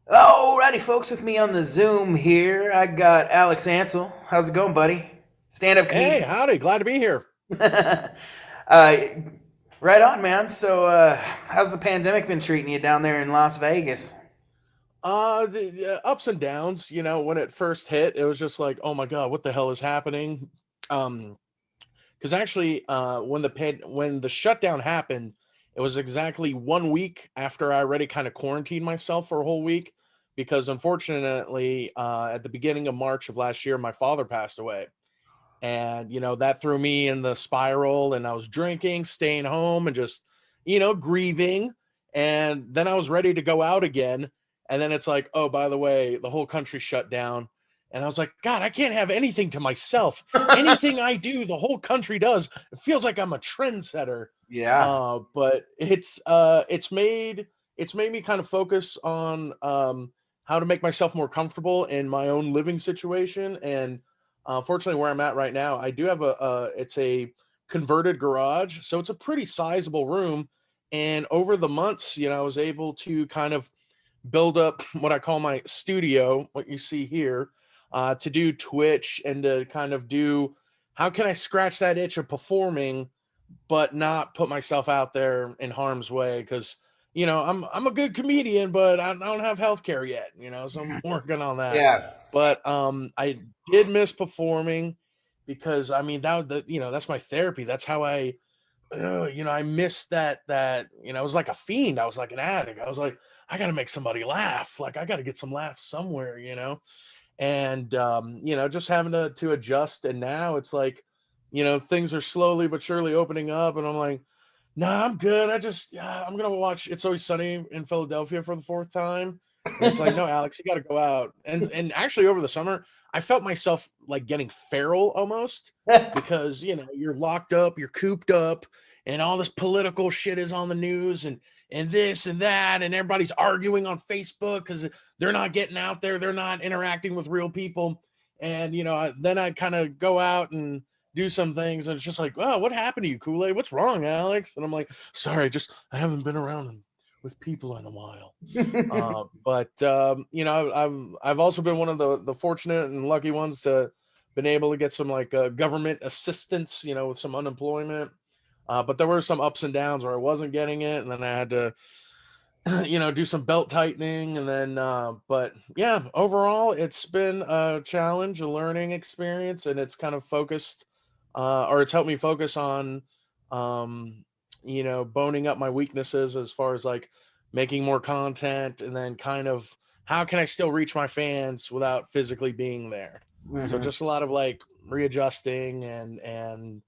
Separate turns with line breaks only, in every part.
Alrighty, folks, with me on the Zoom here, I got Alex Ansel. How's it going, buddy? Stand-up
Hey,
comedian.
howdy. Glad to be here.
uh, right on, man. So, how's the pandemic been treating you down there in Las Vegas?
The ups and downs, when it first hit, it was just like, oh my God, what the hell is happening? Um, because actually, when the shutdown happened, it was exactly 1 week after I already kind of quarantined myself for a whole week, because unfortunately, at the beginning of March of last year, my father passed away. And that threw me in the spiral, and I was drinking, staying home, and just grieving. And then I was ready to go out again, and then it's like, oh, by the way, the whole country shut down. And I was like, God, I can't have anything to myself. Anything I do, the whole country does. It feels like I'm a trendsetter.
Yeah.
But it's made me kind of focus on how to make myself more comfortable in my own living situation. And fortunately, where I'm at right now, I do have it's a converted garage, so it's a pretty sizable room. And over the months, I was able to kind of build up what I call my studio, what you see here, to do Twitch and to kind of do how can I scratch that itch of performing, but not put myself out there in harm's way, because I'm a good comedian, but I don't have healthcare yet, so I'm working on that.
Yeah.
But I did miss performing, because I mean that's my therapy. That's how I missed that. It was like a fiend. I was like an addict. I was like, I got to make somebody laugh. Like, I got to get some laughs somewhere. And just having to adjust. And now it's like, things are slowly but surely opening up, and I'm like, nah, I'm good. I'm gonna watch It's Always Sunny in Philadelphia for the fourth time. And it's like, no, Alex, you got to go out. And actually, over the summer, I felt myself like getting feral almost, because you're locked up, you're cooped up, and all this political shit is on the news, and this and that, and everybody's arguing on Facebook because they're not getting out there, they're not interacting with real people. And then I kind of go out and do some things, and it's just like, oh, what happened to you, Kool-Aid? What's wrong, Alex? And I'm like, sorry, just I haven't been around with people in a while. But I've also been one of the fortunate and lucky ones to been able to get some like government assistance, with some unemployment. But there were some ups and downs where I wasn't getting it, and then I had to do some belt tightening. And then but yeah, overall it's been a challenge, a learning experience, and it's kind of focused or it's helped me focus on um boning up my weaknesses, as far as like making more content, and then kind of how can I still reach my fans without physically being there. So
Mhm.
just a lot of like readjusting and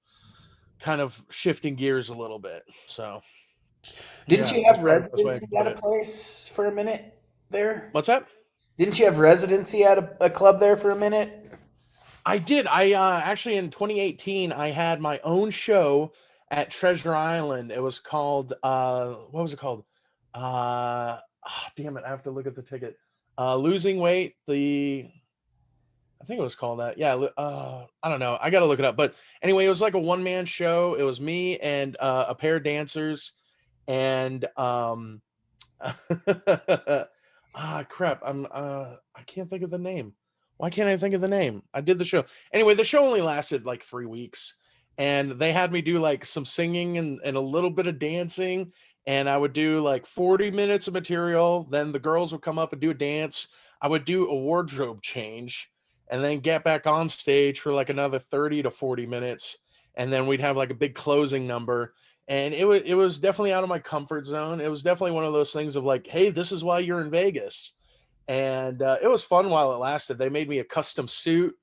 kind of shifting gears a little bit. So
Didn't
yeah,
you
that's
have
probably the best way I
residency
can put
at a
it.
place for a minute there?
What's that?
Didn't you have residency at a club there for a minute?
I did. I actually, in 2018, I had my own show at Treasure Island. It was called what was it called? Damn it, I have to look at the ticket. Losing weight. I think it was called that. Yeah. I don't know. I got to look it up. But anyway, it was like a one man show. It was me and a pair of dancers, and crap. I can't think of the name. Why can't I think of the name? I did the show. Anyway, the show only lasted like 3 weeks, and they had me do like some singing and a little bit of dancing. And I would do like 40 minutes of material. Then the girls would come up and do a dance. I would do a wardrobe change, and then get back on stage for like another 30 to 40 minutes. And then we'd have like a big closing number, and it was definitely out of my comfort zone. It was definitely one of those things of like, hey, this is why you're in Vegas. And it was fun while it lasted. They made me a custom suit,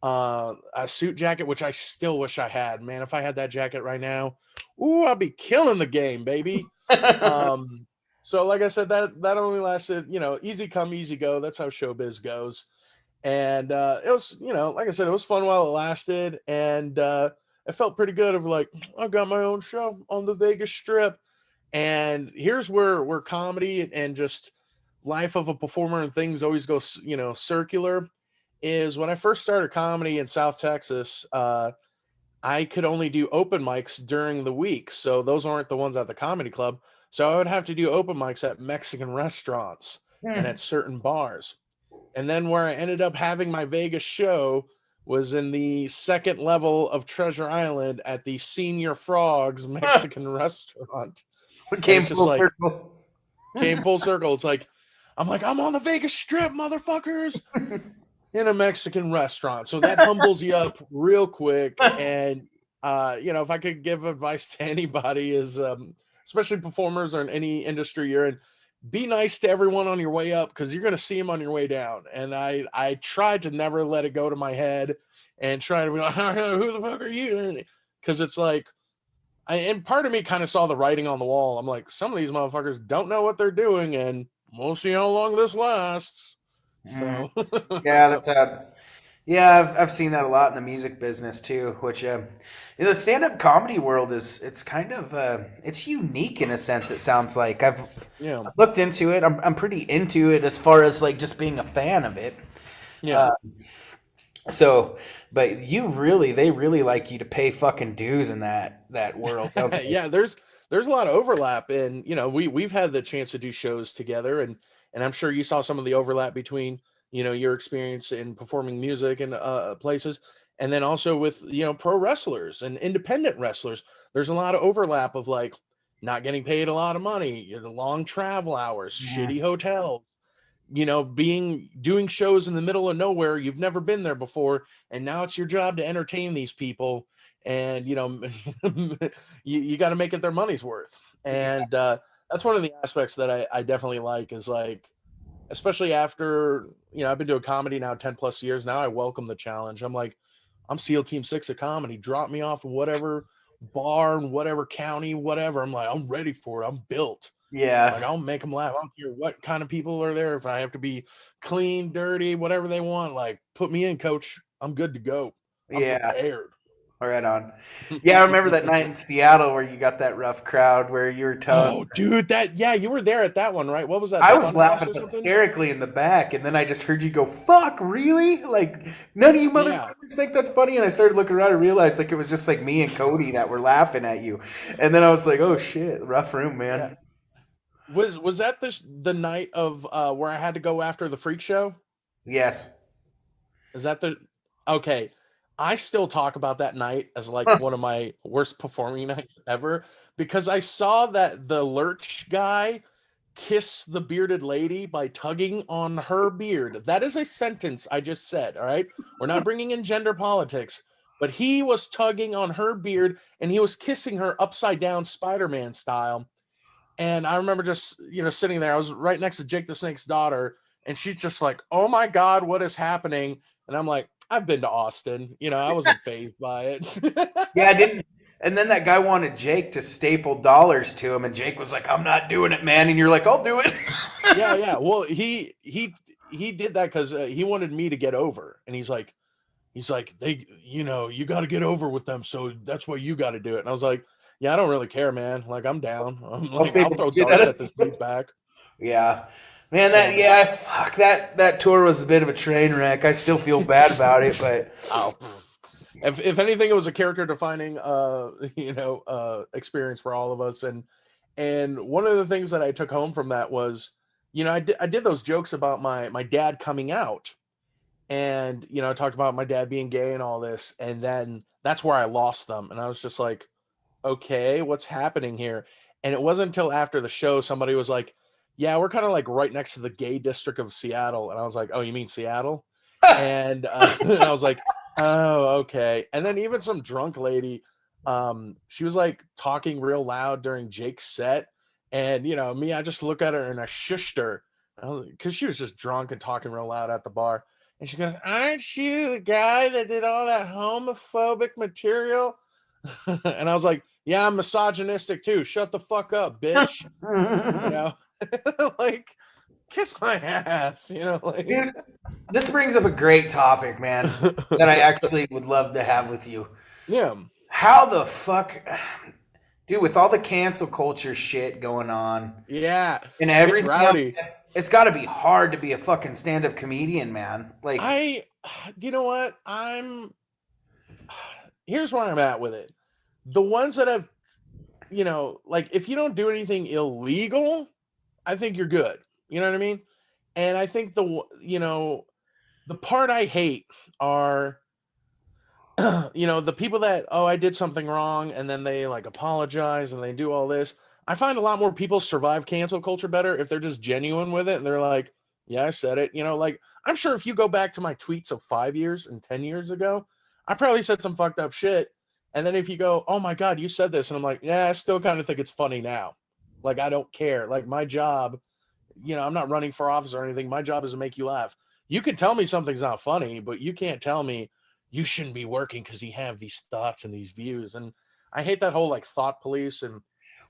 a suit jacket, which I still wish I had. Man, if I had that jacket right now, ooh, I'd be killing the game, baby. Um, so like I said, that only lasted, easy come, easy go. That's how showbiz goes. And it was, like I said, it was fun while it lasted. And it felt pretty good of like, I got my own show on the Vegas Strip. And here's where comedy and just life of a performer and things always go, circular. Is when I first started comedy in South Texas, I could only do open mics during the week. So those aren't the ones at the comedy club. So I would have to do open mics at Mexican restaurants. and at certain bars. And then where I ended up having my Vegas show was in the second level of Treasure Island at the Senior Frogs Mexican restaurant.
We
And
came
it's just
full
like,
circle.
came full circle. It's like, I'm on the Vegas Strip, motherfuckers, in a Mexican restaurant. So that humbles you up real quick. And, if I could give advice to anybody is, especially performers or in any industry you're in, be nice to everyone on your way up because you're going to see them on your way down. And I tried to never let it go to my head and try to be like, who the fuck are you? Because it's like, and part of me kind of saw the writing on the wall. I'm like, some of these motherfuckers don't know what they're doing, and we'll see how long this lasts. So,
Yeah, that's how. Yeah, I've seen that a lot in the music business too. Which, the stand-up comedy world it's kind of it's unique in a sense. It sounds like
yeah,
I've looked into it. I'm pretty into it as far as like just being a fan of it.
yeah.
So, but they really like you to pay fucking dues in that world, don't they?
Yeah, there's a lot of overlap, and we've had the chance to do shows together, and I'm sure you saw some of the overlap between your experience in performing music and places, and then also with pro wrestlers and independent wrestlers. There's a lot of overlap of like not getting paid a lot of money, long travel hours,
Mhm.
shitty hotels, doing shows in the middle of nowhere. You've never been there before, and now it's your job to entertain these people, and you got to make it their money's worth. And that's one of the aspects that I definitely like is like, especially after I've been doing comedy now 10 plus years now. I welcome the challenge. I'm like, I'm SEAL Team 6 of comedy. Drop me off in whatever bar in whatever county, whatever. I'm like, I'm ready for it. I'm built. Like,
Yeah,
I'll make them laugh. I don't care what kind of people are there. If I have to be clean, dirty, whatever they want, like, put me in, coach. I'm good to go. I'm
yeah.
prepared.
Right on. Yeah, I remember that night in Seattle where you got that rough crowd where you were telling.
Oh, dude, you were there at that one, right? What was that?
I
The
was
fun house
laughing
or something?
hysterically in the back, and then I just heard you go, "Fuck, really?" Like none of you
Yeah.
motherfuckers think that's funny. And I started looking around and realized like it was just like me and Cody that were laughing at you. And then I was like, "Oh shit, rough room,
Yeah.
man."
Was that the night of where I had to go after the freak show?
Yes.
Is that the okay? I still talk about that night as like one of my worst performing nights ever because I saw that the lurch guy kiss the bearded lady by tugging on her beard. That is a sentence I just said, all right? We're not bringing in gender politics, but he was tugging on her beard and he was kissing her upside down Spider-Man style. And I remember just, sitting there. I was right next to Jake the Snake's daughter, and she's just like, "Oh my God, what is happening?" And I'm like, "I've been to Austin. I wasn't phased by it."
Yeah, I didn't. And then that guy wanted Jake to staple dollars to him, and Jake was like, "I'm not doing it, man." And you're like, "I'll do it."
Yeah, yeah. Well, he did that because he wanted me to get over, and he's like they, you got to get over with them, so that's why you got to do it. And I was like, yeah, I don't really care, man. Like, I'm down. I'm
I'll
like, I'll
staple
throw
the shit out
darts
of
at this
it.
dude's back.
Yeah. Man,
So,
fuck that tour was a bit of a train wreck. I still feel bad about it, but
oh, if anything, it was a character defining, experience for all of us. And one of the things that I took home from that was, I did those jokes about my dad coming out, and I talked about my dad being gay and all this, and then that's where I lost them, and I was just like, okay, what's happening here? And it wasn't until after the show somebody was like, yeah, we're kind of like right next to the gay district of Seattle. And I was like, oh, you mean Seattle? And, and I was like, oh, okay. And then even some drunk lady, she was like talking real loud during Jake's set. And, me, I just look at her and I shushed her because she was just drunk and talking real loud at the bar. And she goes, aren't you the guy that did all that homophobic material? And I was like, yeah, I'm misogynistic too. Shut the fuck up, bitch. You know, like, kiss my ass, like.
dude, this brings up a great topic, man, that I actually would love to have with you.
Yeah.
How the fuck, dude, with all the cancel culture shit going on
Yeah.
and
It's
everything else,
rowdy.
it's got to be hard to be a fucking stand-up comedian, man. Like,
You know what? Here's where I'm at with it. The ones that have, like, if you don't do anything illegal, I think you're good. You know what I mean? And I think the part I hate are the people that, oh, I did something wrong, and then they like apologize and they do all this. I find a lot more people survive cancel culture better if they're just genuine with it and they're like, yeah, I said it. Like, I'm sure if you go back to my tweets of 5 years and 10 years ago, I probably said some fucked up shit. And then if you go, oh my God, you said this, and I'm like, yeah, I still kind of think it's funny now. Like, I don't care. Like, my job, I'm not running for office or anything. My job is to make you laugh. You can tell me something's not funny, but you can't tell me you shouldn't be working because you have these thoughts and these views. And I hate that whole like thought police. And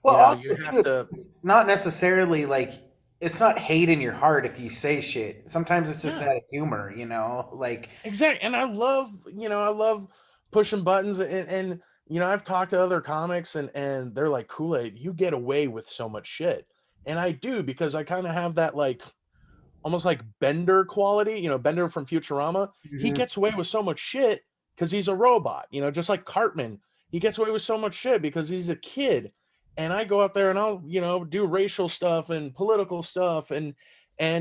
Well,
you
also
have
too,
to,
it's not necessarily like it's not hate in your heart if you say shit. Sometimes it's just
yeah,
out of humor, you know. Like,
exactly. And I love pushing buttons. And I've talked to other comics, and they're like, Kool-Aid, you get away with so much shit. And I do, because I kind of have that like almost like Bender quality, Bender from Futurama. He
mhm.
gets away with so much shit because he's a robot, just like Cartman. He gets away with so much shit because he's a kid. And I go out there and I'll, do racial stuff and political stuff, and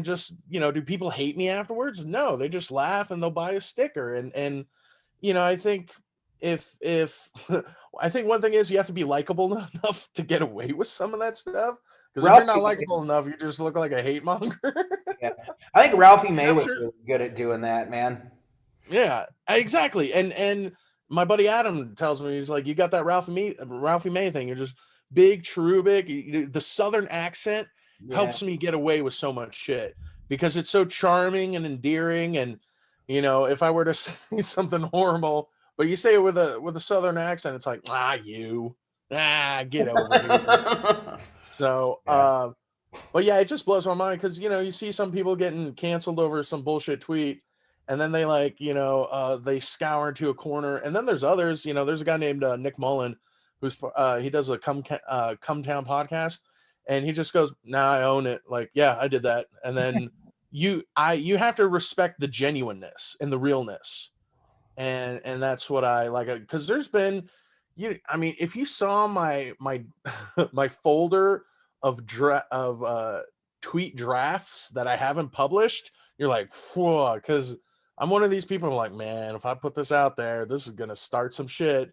just, do people hate me afterwards? No, they just laugh and they'll buy a sticker. And I think if I think one thing is you have to be likable enough to get away with some of that stuff. Because if you're not
Ralphie,
likable enough, you just look like a hate monger.
yeah, I think Ralphie May
I'm
was
sure.
really good at doing that, man.
Yeah, exactly. And my buddy Adam tells me, he's like, you got that Ralphie May thing. You're just big, cherubic. The Southern accent
Yeah.
helps me get away with so much shit because it's so charming and endearing. And if I were to say something horrible, but you say it with a Southern accent, it's like, get over here. So,
Yeah.
but yeah, it just blows my mind because you see some people getting canceled over some bullshit tweet, and then they like they scour into a corner, and then there's others. There's a guy named Nick Mullen who's he does a Come Town podcast, and he just goes, "Nah, I own it." Like, yeah, I did that, and then you have to respect the genuineness and the realness, and that's what I like, because there's been I mean, if you saw my my folder of tweet drafts that I haven't published, you're like, whoa, because I'm one of these people who are like, man, if I put this out there, this is gonna start some shit.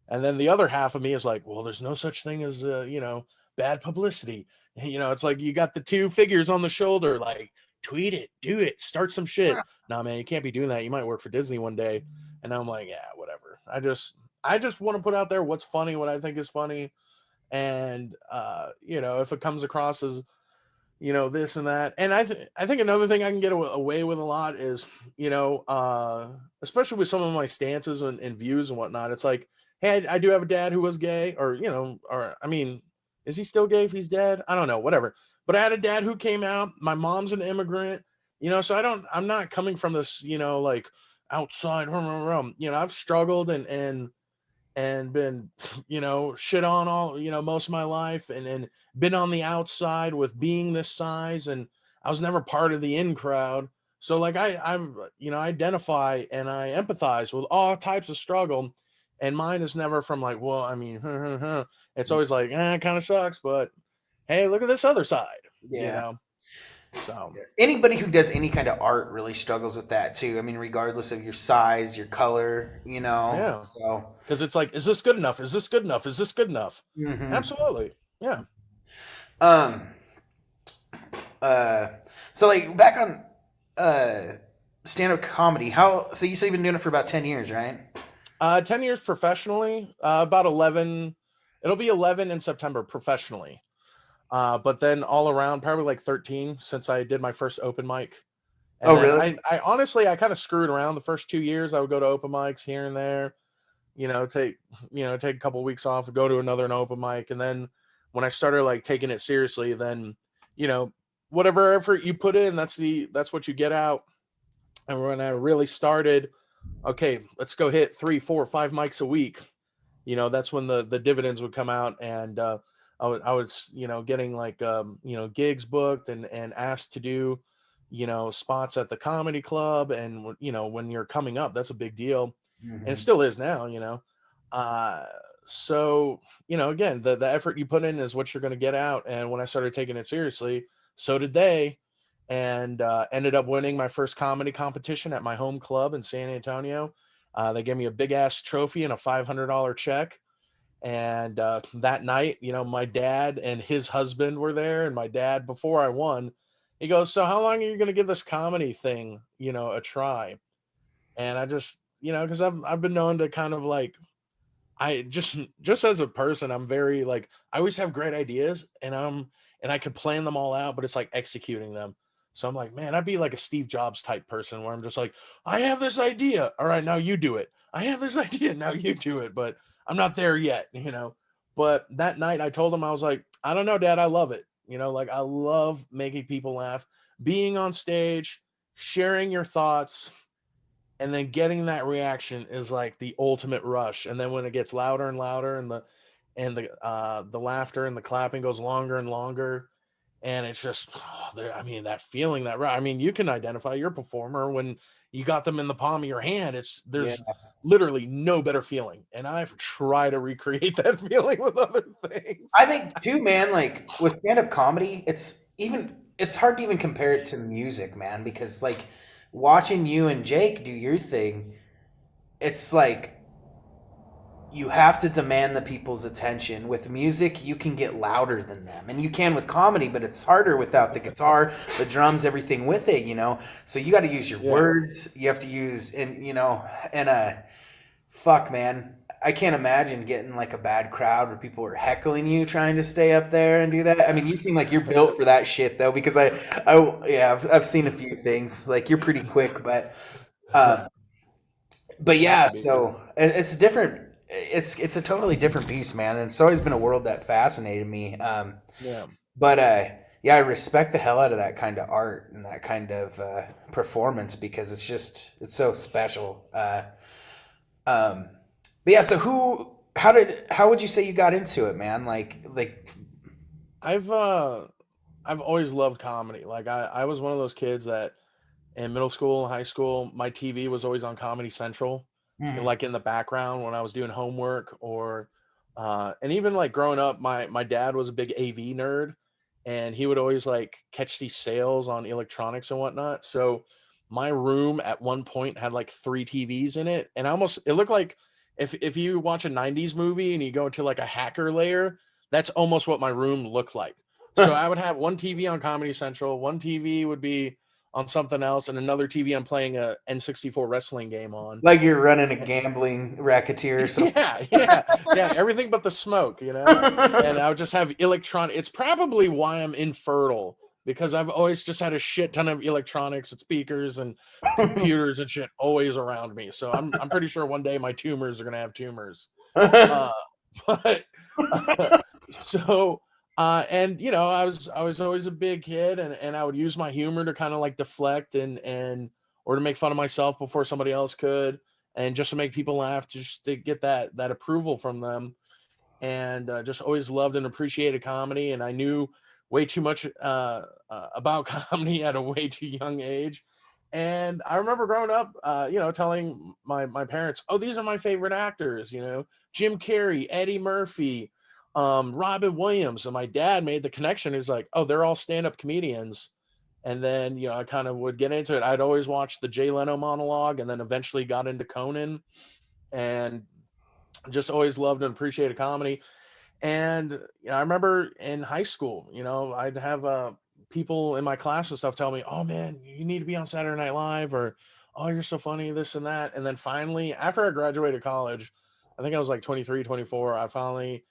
And then the other half of me is like, well, there's no such thing as bad publicity. It's like you got the two figures on the shoulder, like, tweet it, do it, start some shit. Nah, man, you can't be doing that. You might work for Disney one day. And I'm like, yeah, whatever. I just want to put out there what's funny, what I think is funny. And if it comes across as this and that. And I think another thing I can get away with a lot is especially with some of my stances and views and whatnot. It's like, hey, I do have a dad who was gay, or or I mean, is he still gay if he's dead? I don't know, whatever. But I had a dad who came out. My mom's an immigrant, so I'm not coming from this like outside. I've struggled and been shit on all most of my life, and been on the outside with being this size, and I was never part of the in crowd. So like I'm identify and I empathize with all types of struggle, and mine is never from like, well, I mean, it's always like, it kind of sucks, but hey, look at this other side,
Yeah.
so
Anybody who does any kind of art really struggles with that too. I mean, regardless of your size, your color, you know.
yeah,
So,
because it's like, is this good enough, is this good enough, is this good enough?
hmm
Absolutely, yeah.
um, uh, so like back on stand-up comedy. So you say you've been doing it for about 10 years, right?
10 years professionally, about 11. It'll be 11 in September professionally. But then all around, probably like 13 since I did my first open mic. And
Oh,
then
really?
I honestly, I kind of screwed around the first 2 years. I would go to open mics here and there, take, take a couple of weeks off, go to another an open mic. And then when I started like taking it seriously, then, you know, whatever effort you put in, that's what you get out. And when I really started, okay, let's go hit 3, 4, 5 mics a week. That's when the dividends would come out, and I was getting like gigs booked and asked to do spots at the comedy club, and when you're coming up, that's a big deal, and it
Hmm.
still is now. Uh, so again, the effort you put in is what you're going to get out, and when I started taking it seriously, so did they. and ended up winning my first comedy competition at my home club in San Antonio. They gave me a big ass trophy and a $500 check. And that night, my dad and his husband were there. And my dad, before I won, he goes, "So how long are you going to give this comedy thing, a try?" And I just, because I've been known to kind of like, I just as a person, I'm very like, I always have great ideas, and I could plan them all out, but it's like executing them. So I'm like, man, I'd be like a Steve Jobs type person where I'm just like, I have this idea. All right, now you do it. I have this idea. Now you do it. But I'm not there yet. But that night I told him, I was like, I don't know, Dad, I love it. Like I love making people laugh, being on stage, sharing your thoughts, and then getting that reaction is like the ultimate rush. And then when it gets louder and louder, and the laughter and the clapping goes longer and longer, and it's just I mean, that feeling, I mean, you can identify your performer when you got them in the palm of your hand.
Yeah.
There's literally no better feeling, and I've tried to recreate that feeling with other things.
I think too, man, like with stand-up comedy, it's hard to even compare it to music, man, because like watching you and Jake do your thing, it's like you have to demand the people's attention. With music, you can get louder than them. And you can with comedy, but it's harder without the guitar, the drums, everything with it. So you got to use your
Yeah.
words. You have to use and fuck, man. I can't imagine getting like a bad crowd where people are heckling you trying to stay up there and do that. I mean, you seem like you're built for that shit though, because yeah, I've seen a few things. Like you're pretty quick, um, but
Have
yeah,
to be.
so it's different. It's a totally different beast, man, and it's always been a world that fascinated me.
Yeah.
But yeah, I respect the hell out of that kind of art and that kind of performance because it's so special. Um, but yeah, so how would you say you got into it, man? Like
I've uh I've always loved comedy. Like I was one of those kids that in middle school and high school, my TV was always on Comedy Central,
mhm.
like in the background when I was doing homework, or and even like growing up, my dad was a big AV nerd, and he would always like catch these sales on electronics and whatnot. So my room at one point had like three TVs in it, and it looked like if you watch a 90s movie and you go into like a hacker layer, that's almost what my room looked like. So I would have one TV on Comedy Central, one TV would be on something else, and another TV I'm playing a N64 wrestling game on.
Like you're running a gambling racketeer or something.
Yeah, yeah, yeah, everything but the smoke. And I would just have electron. It's probably why I'm infertile, because I've always just had a shit ton of electronics and speakers and computers and shit always around me. So I'm pretty sure one day my tumors are gonna have tumors. Uh, but so and I was always a big kid, and I would use my humor to kind of like deflect and or to make fun of myself before somebody else could, and just to make people laugh, just to get that approval from them. And just always loved and appreciated comedy, and I knew way too much about comedy at a way too young age. And I remember growing up, telling my parents, "Oh, these are my favorite actors." Jim Carrey, Eddie Murphy, Robin Williams. And my dad made the connection. He's like, "Oh, they're all stand-up comedians." And then I kind of would get into it. I'd always watch the Jay Leno monologue, and then eventually got into Conan, and just always loved and appreciated comedy. And I remember in high school, I'd have people in my class and stuff tell me, "Oh man, you need to be on Saturday Night Live," or "Oh, you're so funny," this and that. And then finally, after I graduated college, I think I was like 23, 24, I finally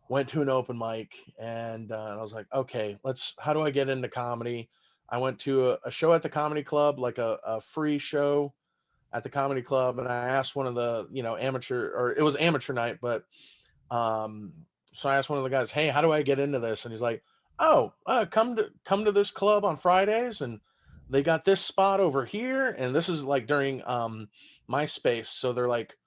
went to an open mic, and I was like, "Okay, how do I get into comedy?" I went to a show at the comedy club, like a free show at the comedy club, and I asked one of the, amateur, or it was amateur night, but um, so I asked one of the guys, "Hey, how do I get into this?" And he's like, "Oh, come to this club on Fridays, and they got this spot over here." And this is like during MySpace, so they're like,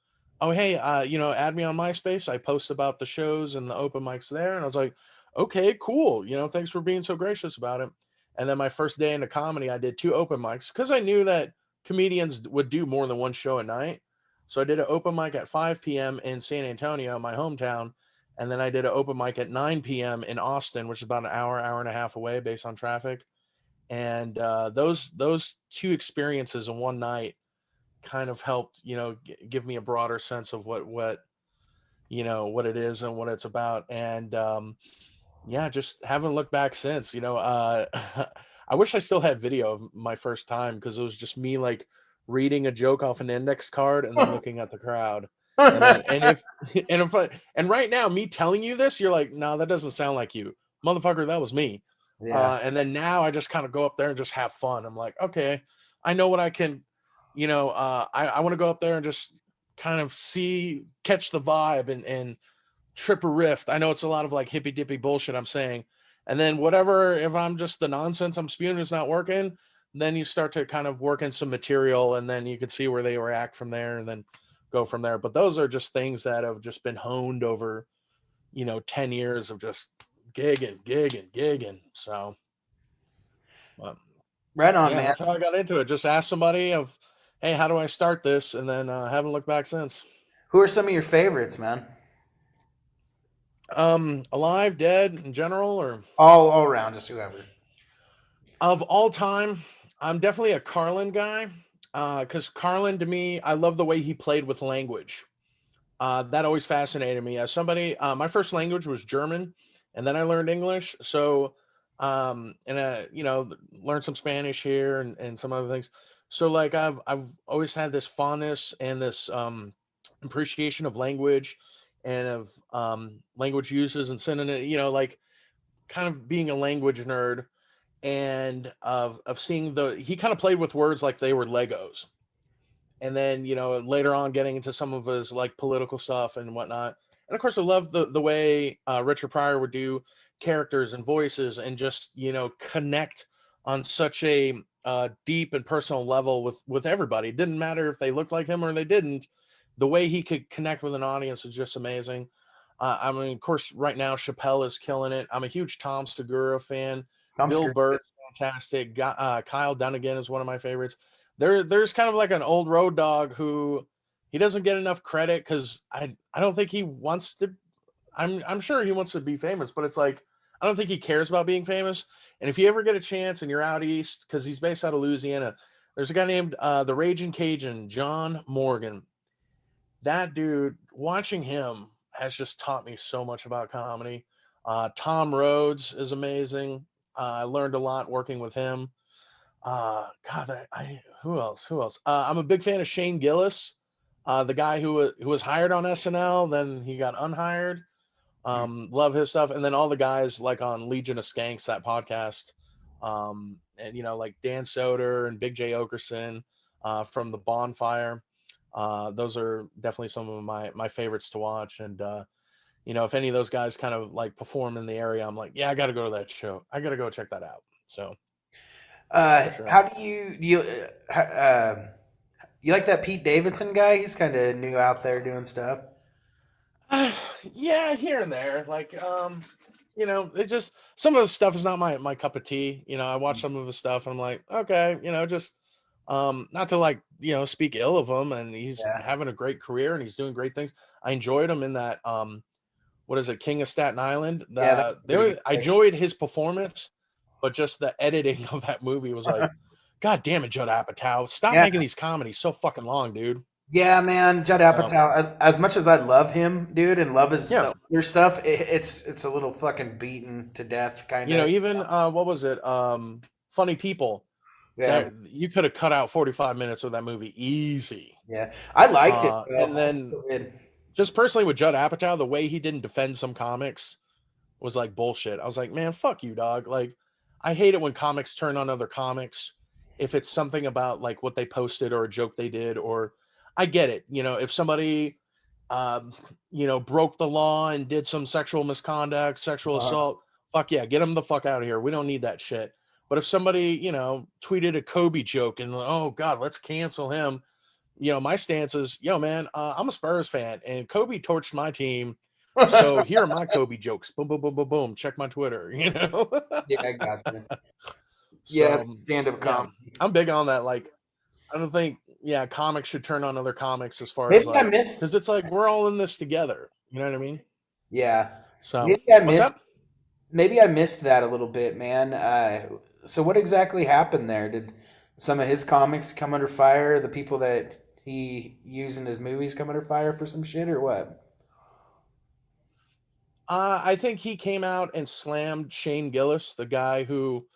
"Oh, hey, add me on MySpace. I post about the shows and the open mics there." And I was like, "Okay, cool. Thanks for being so gracious about it." And then my first day into comedy, I did two open mics because I knew that comedians would do more than one show a night. So I did an open mic at 5 p.m. in San Antonio, my hometown, and then I did an open mic at 9 p.m. in Austin, which is about an hour and a half away based on traffic. and those two experiences in one night kind of helped, give me a broader sense of what what it is and what it's about. And yeah, just haven't looked back since. I wish I still had video of my first time, because it was just me like reading a joke off an index card and then looking at the crowd. And if and right now, me telling you this, you're like, no, that doesn't sound like you, motherfucker. That was me.
Yeah.
And then now I just kind of go up there and just have fun. I'm like, okay, I know what I can, I want to go up there and just kind of catch the vibe, and trip a riff. I know it's a lot of like hippy dippy bullshit I'm saying. And then whatever, if I'm just the nonsense I'm spewing is not working, then you start to kind of work in some material, and then you can see where they react from there, and then go from there. But those are just things that have just been honed over, 10 years of just gigging. So, um,
Right on,
yeah,
man.
that's how I got into it. Just ask somebody of, hey, how do I start this? And then haven't looked back since.
Who are some of your favorites, man?
Alive, dead in general, or
All around, just whoever.
of all time, I'm definitely a Carlin guy. Because Carlin, to me, I love the way he played with language. That always fascinated me. As somebody, my first language was German, and then I learned English. So, and learned some Spanish here, and some other things. So, like, I've always had this fondness and this appreciation of language, and of language uses and synonym. Like, kind of being a language nerd, and of seeing he kind of played with words like they were Legos. And then, later on, getting into some of his like political stuff and whatnot. And of course, I love the way Richard Pryor would do characters and voices, and just connect on such a deep and personal level with everybody. It didn't matter if they looked like him or they didn't. The way he could connect with an audience is just amazing. I mean, of course, right now Chappelle is killing it. I'm a huge Tom Segura fan.
Tom
Bill
Skerritt.
Burr, fantastic. Kyle Dunnigan is one of my favorites. There's kind of like an old road dog who he doesn't get enough credit, because I don't think he wants to. I'm sure he wants to be famous, but it's like, I don't think he cares about being famous. And if you ever get a chance and you're out east, because he's based out of Louisiana, there's a guy named the Raging Cajun, John Morgan. That dude, watching him has just taught me so much about comedy. Tom Rhodes is amazing. I learned a lot working with him. God, who else? Who else? I'm a big fan of Shane Gillis, the guy who was hired on SNL, then he got unhired. Love his stuff, and then all the guys like on Legion of Skanks, that podcast, and like Dan Soder and Big J Okerson, from the Bonfire. Those are definitely some of my favorites to watch. And if any of those guys kind of like perform in the area, I'm like, yeah, I got to go to that show. I got to go check that out. So for sure.
How you like that Pete Davidson guy? He's kind of new out there doing stuff.
Yeah, here and there. Like, it just, some of the stuff is not my cup of tea. I watch some of his stuff and I'm like, okay, just not to like, speak ill of him, and he's
Yeah,
having a great career and he's doing great things. I enjoyed him in that what is it, King of Staten Island?
yeah, that's pretty
I
good.
enjoyed his performance, but just the editing of that movie was like, God damn it, Judd Apatow, stop
Yeah,
making these comedies so fucking long, dude.
yeah, man. Judd Apatow. As much as I love him, dude, and love his
Yeah,
the older stuff, it's a little fucking beaten to death, kind of.
even what was it? Funny People.
Yeah,
That you could have cut out 45 minutes of that movie easy.
yeah. I liked it though.
And
I
then
still did.
just personally with Judd Apatow, the way he didn't defend some comics was like bullshit. I was like, man, fuck you, dog. Like, I hate it when comics turn on other comics if it's something about like what they posted or a joke they did. Or I get it, if somebody um, broke the law and did some sexual misconduct, sexual
Uh,
assault, fuck yeah, get them the fuck out of here. We don't need that shit. But if somebody, tweeted a Kobe joke and, oh God, let's cancel him. My stance is, yo, man, I'm a Spurs fan and Kobe torched my team. So here are my Kobe jokes. Boom, boom, boom, boom, boom. Check my Twitter.
yeah, I got you. Yeah,
So
it's stand-up
yeah,
comedy.
I'm big on that. Like, I don't think, yeah, comics should turn on other comics, as far as
Maybe I
like,
missed.
because it's like we're all in this together. You know what I mean?
Yeah,
So
maybe I
what's
missed.
up?
Maybe I missed that a little bit, man. So what exactly happened there? Did some of his comics come under fire? The people that he used in his movies come under fire for some shit or what?
I think he came out and slammed Shane Gillis, the guy who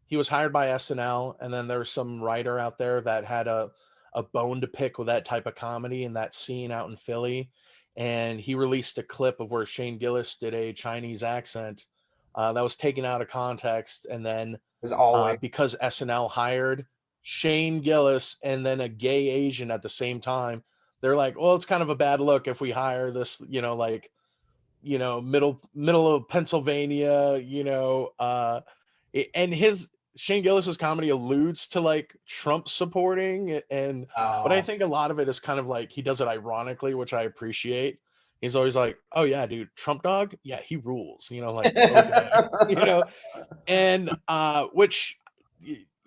he was hired by SNL, and then there was some writer out there that had a bone to pick with that type of comedy and that scene out in Philly. And he released a clip of where Shane Gillis did a Chinese accent that was taken out of context. And then
As always.
because SNL hired Shane Gillis and then a gay Asian at the same time, they're like, well, it's kind of a bad look if we hire this, like, middle of Pennsylvania, and his Shane Gillis's comedy alludes to like Trump supporting and but I
Oh.
think a lot of it is kind of like he does it ironically, which I appreciate. He's always like, "Oh yeah, dude, Trump dog, yeah, he rules." Like, okay, and which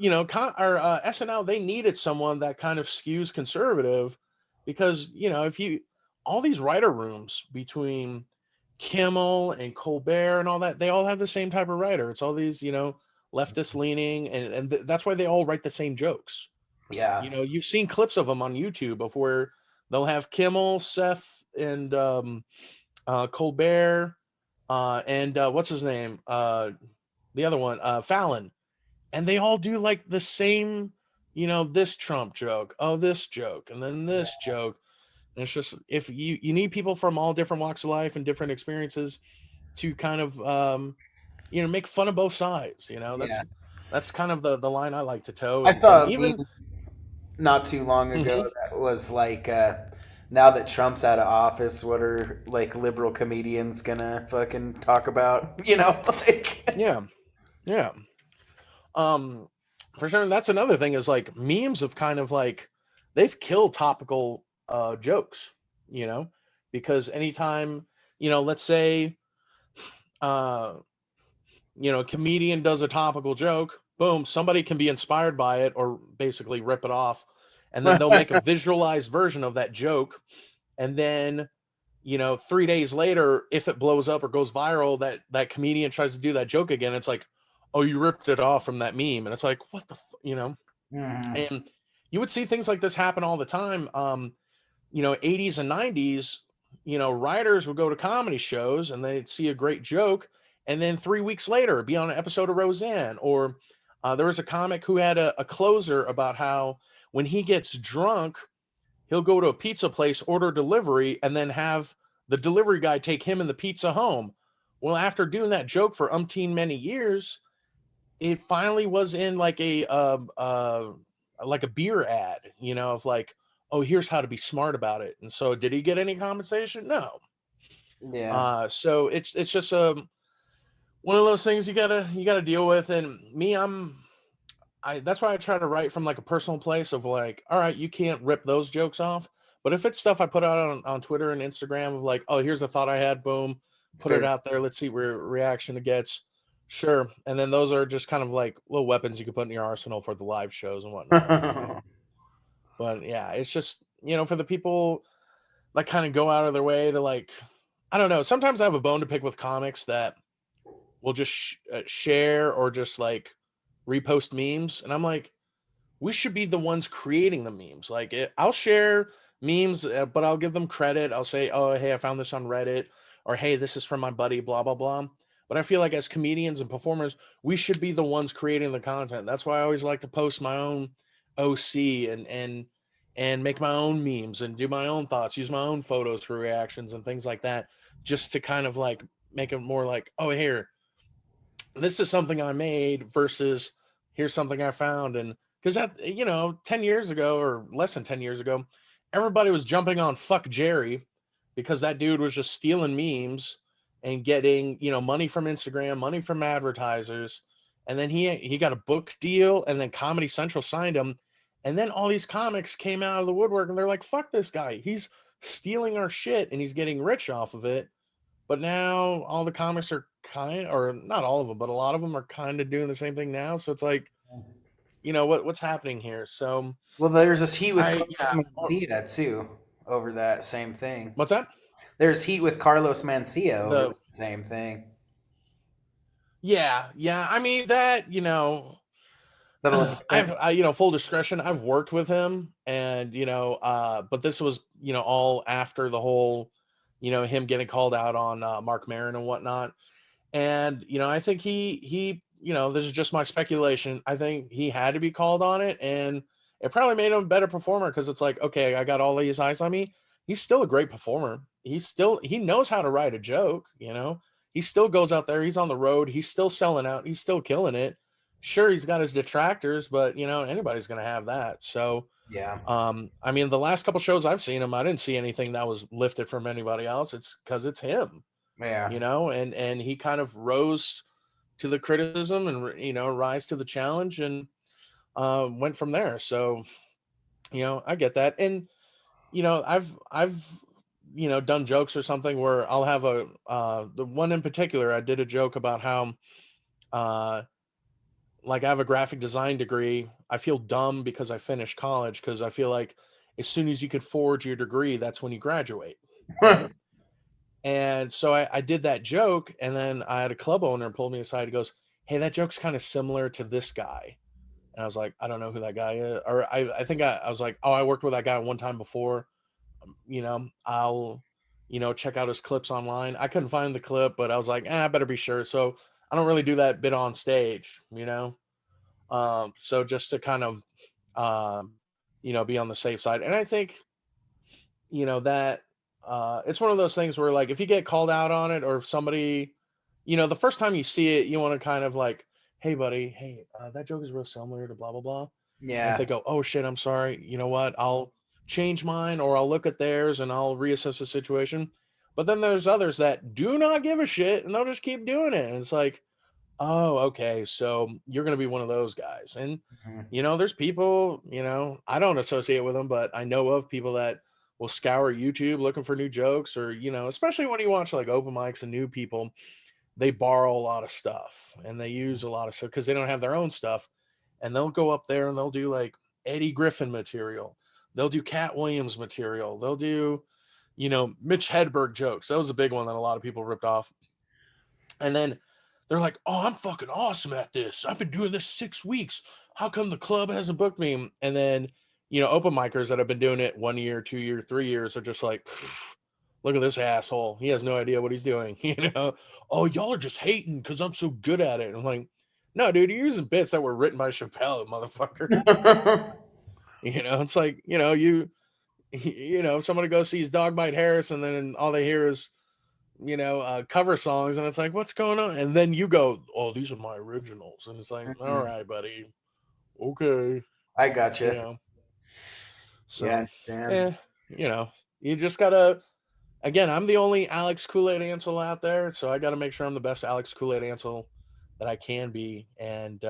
or SNL, they needed someone that kind of skews conservative because if you all these writer rooms between Kimmel and Colbert and all that, they all have the same type of writer. It's all these leftist leaning, and that's why they all write the same jokes.
Yeah.
You've seen clips of them on YouTube of where they'll have Kimmel, Seth, and Colbert, and what's his name, the other one, Fallon, and they all do like the same, this Trump joke, oh this joke, and then this joke. And it's just if you need people from all different walks of life and different experiences to kind of make fun of both sides.
Yeah.
That's kind of the line I like to toe,
I
and
saw a
even
meme not too long ago
Mhm.
that was like, now that Trump's out of office, what are like liberal comedians gonna fucking talk about? Like.
Yeah, yeah. Um, for sure. And that's another thing is like memes have kind of like they've killed topical jokes, you know, because anytime, let's say uh a comedian does a topical joke, boom, somebody can be inspired by it or basically rip it off. And then they'll make a visualized version of that joke. And then, 3 days later, if it blows up or goes viral, that comedian tries to do that joke again. It's like, oh, you ripped it off from that meme. And it's like, what
Mhm.
and you would see things like this happen all the time. 80s and 90s, writers would go to comedy shows and they'd see a great joke. And then 3 weeks later, be on an episode of Roseanne. Or there was a comic who had a closer about how when he gets drunk, he'll go to a pizza place, order delivery, and then have the delivery guy take him and the pizza home. Well, after doing that joke for umpteen many years, it finally was in like a beer ad, of like, oh, here's how to be smart about it. And so, did he get any compensation? No.
Yeah.
So it's just one of those things you gotta deal with. And me, I that's why I try to write from like a personal place of like, all right, you can't rip those jokes off. But if it's stuff I put out on Twitter and Instagram of like, oh, here's a thought I had, boom,
It's
put it
fair.
out there, let's see where reaction it gets. Sure. And then those are just kind of like little weapons you can put in your arsenal for the live shows and whatnot. But yeah, it's just, for the people that kind of go out of their way to like, I don't know. Sometimes I have a bone to pick with comics that will just share or just like repost memes. And I'm like, we should be the ones creating the memes. Like, I'll share memes, but I'll give them credit. I'll say, "Oh, hey, I found this on Reddit," or "Hey, this is from my buddy." Blah blah blah. But I feel like as comedians and performers, we should be the ones creating the content. That's why I always like to post my own OC and make my own memes and do my own thoughts, use my own photos for reactions and things like that, just to kind of like make it more like, "Oh, here, this is something I made versus here's something I found." And because that, 10 years ago or less than 10 years ago, everybody was jumping on fuck Jerry because that dude was just stealing memes and getting, money from Instagram, money from advertisers. And then he got a book deal and then Comedy Central signed him. And then all these comics came out of the woodwork and they're like, fuck this guy. He's stealing our shit and he's getting rich off of it. But now all the comics are or not all of them, but a lot of them are kind of doing the same thing now. So it's like, what's happening here? So
Well, there's this heat with
yeah.
Carlos Mencia too over that same thing.
What's that?
There's heat with Carlos Mencia over the
The
same thing.
Yeah, yeah. I mean that,
that a little different?
Full discretion, I've worked with him, and but this was all after the whole him getting called out on Mark Maron and whatnot. And I think he this is just my speculation, I think he had to be called on it, and it probably made him a better performer, because it's like, okay, I got all these eyes on me. He's still a great performer. He knows how to write a joke. He still goes out there, he's on the road, he's still selling out, he's still killing it. Sure, he's got his detractors, but anybody's going to have that. So
Yeah.
I mean, the last couple shows I've seen him, I didn't see anything that was lifted from anybody else. It's because it's him,
Yeah.
and he kind of rose to the criticism, and rise to the challenge, and went from there. So I get that. And I've done jokes or something where I'll have the one in particular, I did a joke about how uh like, I have a graphic design degree. I feel dumb because I finished college, because I feel like as soon as you could forge your degree, that's when you graduate, right? And so I did that joke, and then I had a club owner pull me aside. He goes, "Hey, that joke's kind of similar to this guy." And I was like, "I don't know who that guy is." Or I think I was like, "Oh, I worked with that guy one time before. I'll, check out his clips online." I couldn't find the clip, but I was like, I better be sure. So I don't really do that bit on stage. So just to kind of, um, be on the safe side. And I think, that it's one of those things where, like, if you get called out on it, or if somebody, the first time you see it, you want to kind of like, "Hey, buddy, hey, that joke is real similar to blah, blah, blah." And if
Yeah.
they go, "Oh shit, I'm sorry," you know what? I'll change mine, or I'll look at theirs, and I'll reassess the situation. But then there's others that do not give a shit, and they'll just keep doing it. And it's like, oh, okay. So you're going to be one of those guys. And,
Mhm.
there's people, I don't associate with them, but I know of people that will scour YouTube looking for new jokes, or, especially when you watch like open mics and new people, they borrow a lot of stuff, and they use a lot of stuff because they don't have their own stuff. And they'll go up there and they'll do like Eddie Griffin material. They'll do Cat Williams material. They'll do, Mitch Hedberg jokes. That was a big one that a lot of people ripped off. And then they're like, "Oh, I'm fucking awesome at this. I've been doing this 6 weeks. How come the club hasn't booked me?" And then, open micers that have been doing it 1 year, 2 year, 3 years are just like, "Look at this asshole. He has no idea what he's doing." "Oh, y'all are just hating because I'm so good at it." And I'm like, "No, dude, you're using bits that were written by Chappelle, motherfucker." It's like, if somebody goes sees Dog Bite Harris, and then all they hear is cover songs, and it's like, what's going on? And then you go, "Oh, these are my originals," and it's like, all
Mhm.
right, buddy, okay,
I
you
gotcha.
know.
Yeah,
So,
I understand.
eh, you know, you just gotta. Again, I'm the only Alex Kool-Aid Ansel out there, so I got to make sure I'm the best Alex Kool-Aid Ansel that I can be, and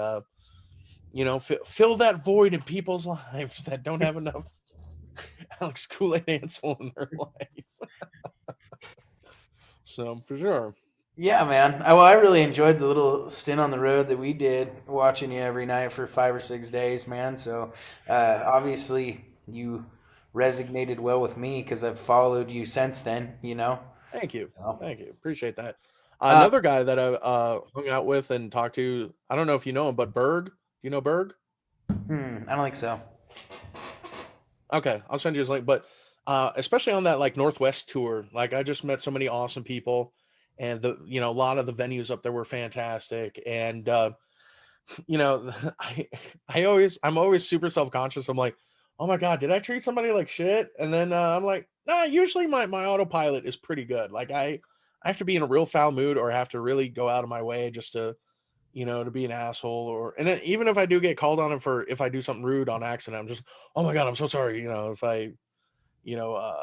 fill that void in people's lives that don't have enough Alex Kool-Aid Ansel in their life. So for sure.
Yeah, man. I really enjoyed the little stint on the road that we did, watching you every night for 5 or 6 days, man. So obviously you resonated well with me because I've followed you since then.
Thank you.
So,
Thank you. Appreciate that.
uh,
Another guy that I hung out with and talked to, I don't know if you know him, but Berg. Do you know Berg?
I don't think so.
Okay, I'll send you his link. But especially on that like Northwest tour, like I just met so many awesome people, and a lot of the venues up there were fantastic. And I I'm always super self conscious. I'm like, oh my god, did I treat somebody like shit? And then I'm like, nah. Usually my autopilot is pretty good. Like I have to be in a real foul mood, or I have to really go out of my way just to to be an asshole. Or and then even if I do get called on it for if I do something rude on accident, I'm just, oh my god, I'm so sorry. If I you know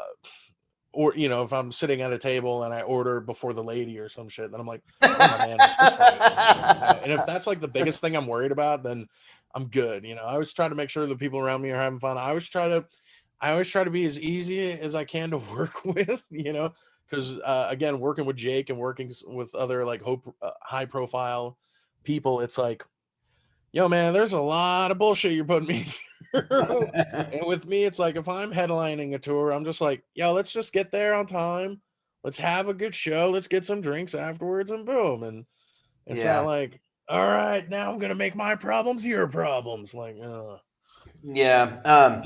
or if I'm sitting at a table and I order before the lady or some shit, then I'm like, "Oh my manners, what's wrong with you?" And if that's like the biggest thing I'm worried about, then I'm good. I always try to make sure the people around me are having fun. I always try to be as easy as I can to work with, because again, working with Jake and working with other like high profile people, it's like, yo, man, there's a lot of bullshit you're putting me through. And with me, it's like if I'm headlining a tour, I'm just like, yo, let's just get there on time. Let's have a good show. Let's get some drinks afterwards, and boom. And it's not
Yeah.
like, all right, now I'm gonna make my problems your problems. Like,
Yeah.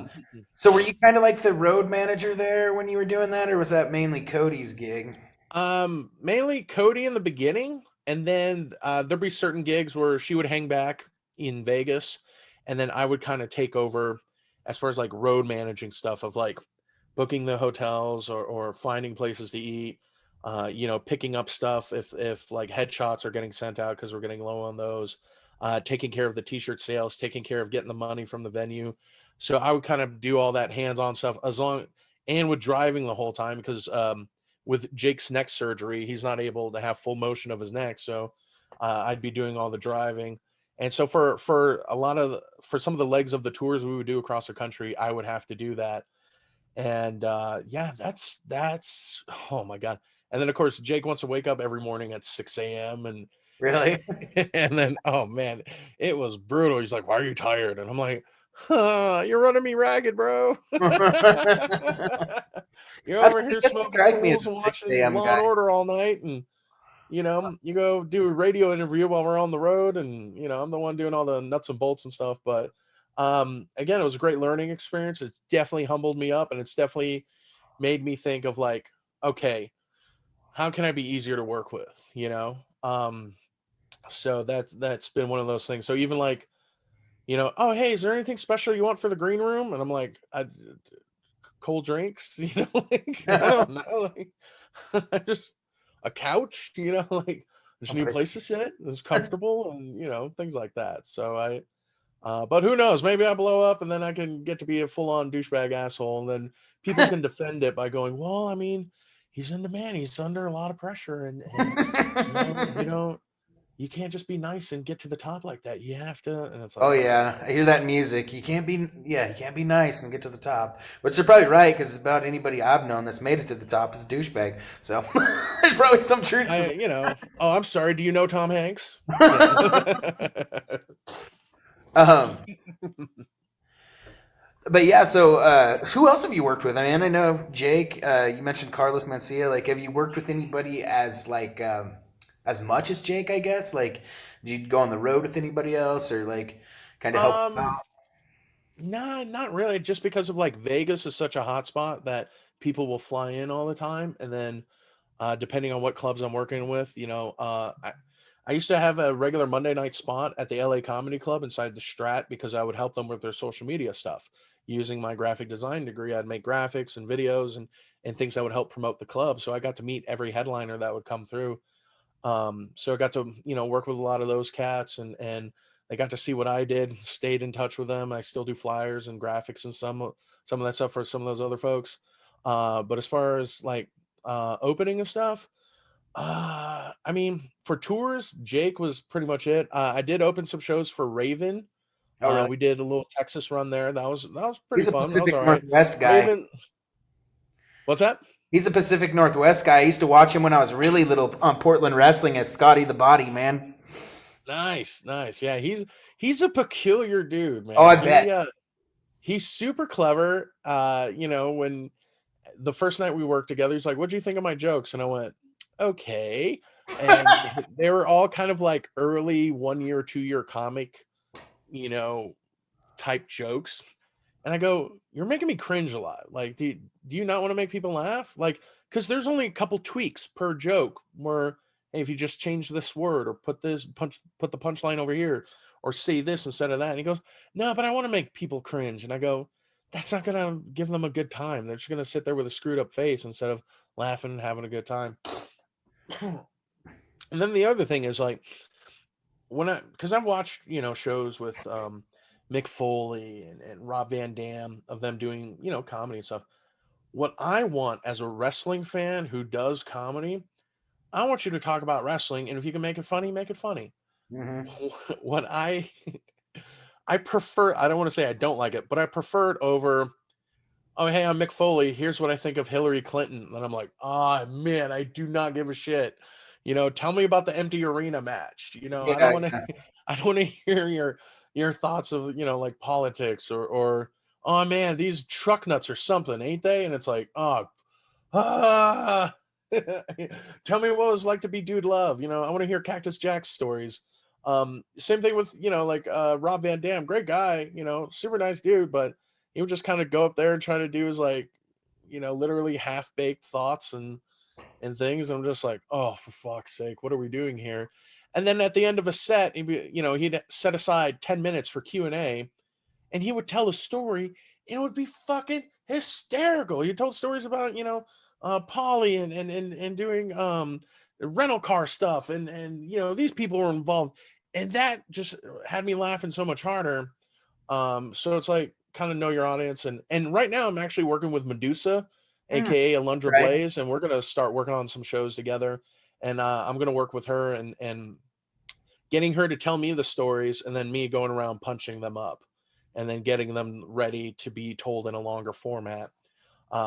So were you kind of like the road manager there when you were doing that, or was that mainly Cody's gig?
mainly Cody in the beginning, and then there'd be certain gigs where she would hang back in Vegas, and then I would kind of take over as far as like road managing stuff of like booking the hotels or finding places to eat, picking up stuff if like headshots are getting sent out because we're getting low on those, taking care of the t-shirt sales, taking care of getting the money from the venue. So I would kind of do all that hands-on stuff as long and with driving the whole time because with Jake's neck surgery, he's not able to have full motion of his neck. So I'd be doing all the driving. And so for a lot of for some of the legs of the tours we would do across the country, I would have to do that. And yeah, that's oh my god. And then of course Jake wants to wake up every morning at 6 a.m. and
Really?
and then oh man, it was brutal. He's like, "Why are you tired?" And I'm like, "You're running me ragged, bro." You're
That's
over
He
here
doesn't
smoking
strike me as
pools
a
and
6
watching
a.m.
Law
guy.
and Order all night, and you go do a radio interview while we're on the road, and I'm the one doing all the nuts and bolts and stuff. But again, it was a great learning experience. It's definitely humbled me up, and it's definitely made me think of like, okay, how can I be easier to work with? So that's been one of those things. So even like, oh hey, is there anything special you want for the green room? And I'm like, cold drinks, like I don't know, like just a couch, like just need a place to sit that's comfortable and things like that. So but who knows? Maybe I blow up and then I can get to be a full-on douchebag asshole, and then people can defend it by going, "Well, I mean, he's in demand. He's under a lot of pressure, and you can't just be nice and get to the top like that. You have to." And it's
Oh
like, okay,
yeah, I hear that music. You can't be nice and get to the top. Which they're probably right because about anybody I've known that's made it to the top is a douchebag. So there's probably some truth to
oh, I'm sorry. Do you know Tom Hanks? Yeah.
that. um, but yeah, so who else have you worked with? I mean, I know Jake. You mentioned Carlos Mencia. Like, have you worked with anybody as much as Jake? I guess. Like, did you go on the road with anybody else, or like kind of help them
um,
out?
No, not really. Just because of like Vegas is such a hot spot that people will fly in all the time, and then depending on what clubs I'm working with, I used to have a regular Monday night spot at the LA Comedy Club inside the Strat because I would help them with their social media stuff. Using my graphic design degree, I'd make graphics and videos and things that would help promote the club. So I got to meet every headliner that would come through. So I got to work with a lot of those cats, and they got to see what I did. Stayed in touch with them. I still do flyers and graphics and some of that stuff for some of those other folks. But as far as like opening and stuff, I mean, for tours, Jake was pretty much it. I did open some shows for Raven.
Oh, really?
We did a little Texas run there. That was pretty
He's a
fun. That was
Pacific
all right.
Northwest guy.
Raven, what's that?
He's a Pacific Northwest guy. I used to watch him when I was really little on Portland Wrestling as Scotty the Body, man.
Nice, nice. Yeah, he's a peculiar dude,
Oh,
man.
I
He
bet.
he's super clever. When the first night we worked together, he's like, "What do you think of my jokes?" And I went, "Okay." And they were all kind of like early 1 year, 2 year comic, you know, type jokes. And I go, "You're making me cringe a lot. Like, do you not want to make people laugh? Like, because there's only a couple tweaks per joke where hey, if you just change this word or put the punchline over here, or say this instead of that." And he goes, "No, but I want to make people cringe." And I go, "That's not gonna give them a good time. They're just gonna sit there with a screwed up face instead of laughing and having a good time." And then the other thing is like because I've watched shows with Mick Foley and Rob Van Dam of them doing comedy and stuff. What I want as a wrestling fan who does comedy, I want you to talk about wrestling, and if you can make it funny, make it funny.
Hmm.
What I prefer, I don't want to say I don't like it, but I prefer it over. Oh, hey, I'm Mick Foley. Here's what I think of Hillary Clinton. And I'm like, ah, man, I do not give a shit. Tell me about the empty arena match. I don't
Yeah,
want to,
yeah.
I don't want to hear your thoughts of, like politics or, oh man, these truck nuts or something, ain't they? And it's like, oh, ah, tell me what it was like to be Dude Love. I want to hear Cactus Jack's stories. Same thing with, like Rob Van Dam, great guy, super nice dude, but he would just kind of go up there and try to do his like, literally half baked thoughts and things. I'm just like, oh, for fuck's sake, what are we doing here? And then at the end of a set, he'd set aside 10 minutes for Q&A, and he would tell a story, and it would be fucking hysterical. He told stories about, Polly and doing rental car stuff, and these people were involved, and that just had me laughing so much harder. So it's like kind of know your audience, and right now I'm actually working with Medusa,
Mm,
aka Alundra
right.
Blaze, and we're gonna start working on some shows together. And I'm gonna work with her and getting her to tell me the stories, and then me going around punching them up, and then getting them ready to be told in a longer format.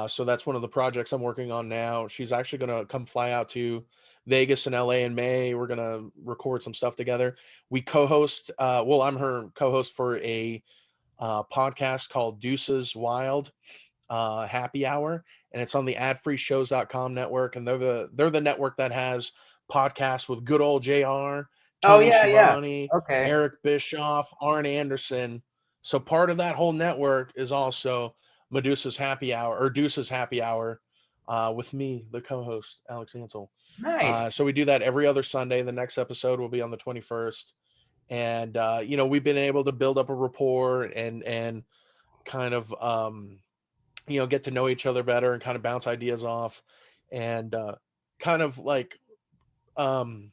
So that's one of the projects I'm working on now. She's actually going to come fly out to Vegas and LA in May. We're going to record some stuff together. We co-host, well, I'm her co-host for a podcast called Deuces Wild Happy Hour, and it's on the adfreeshows.com network. And they're the network that has podcasts with good old JR,
Oh
Tony
yeah, yeah.
Schiavone,
Okay.
Eric Bischoff, Arn Anderson. So part of that whole network is also Medusa's Happy Hour or Deuce's Happy Hour with me, the co-host, Alex Ansel.
Nice.
So we do that every other Sunday. The next episode will be on the 21st. And we've been able to build up a rapport and kind of get to know each other better and kind of bounce ideas off, and kind of like um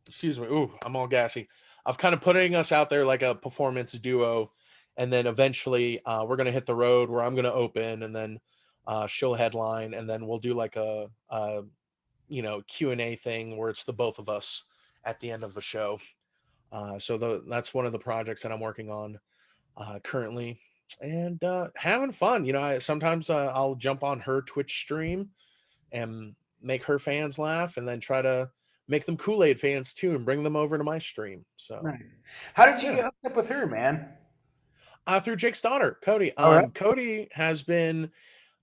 excuse me, ooh, I'm all gassy, of kind of putting us out there like a performance duo. And then eventually we're going to hit the road where I'm going to open, and then she'll headline, and then we'll do like a Q&A thing where it's the both of us at the end of the show. That's one of the projects that I'm working on currently, and having fun. Sometimes I'll jump on her Twitch stream and make her fans laugh, and then try to make them Kool-Aid fans too, and bring them over to my stream. So
Nice. How did you
yeah,
get hooked up with her, man?
through Jake's daughter, Cody.
All right.
Cody has been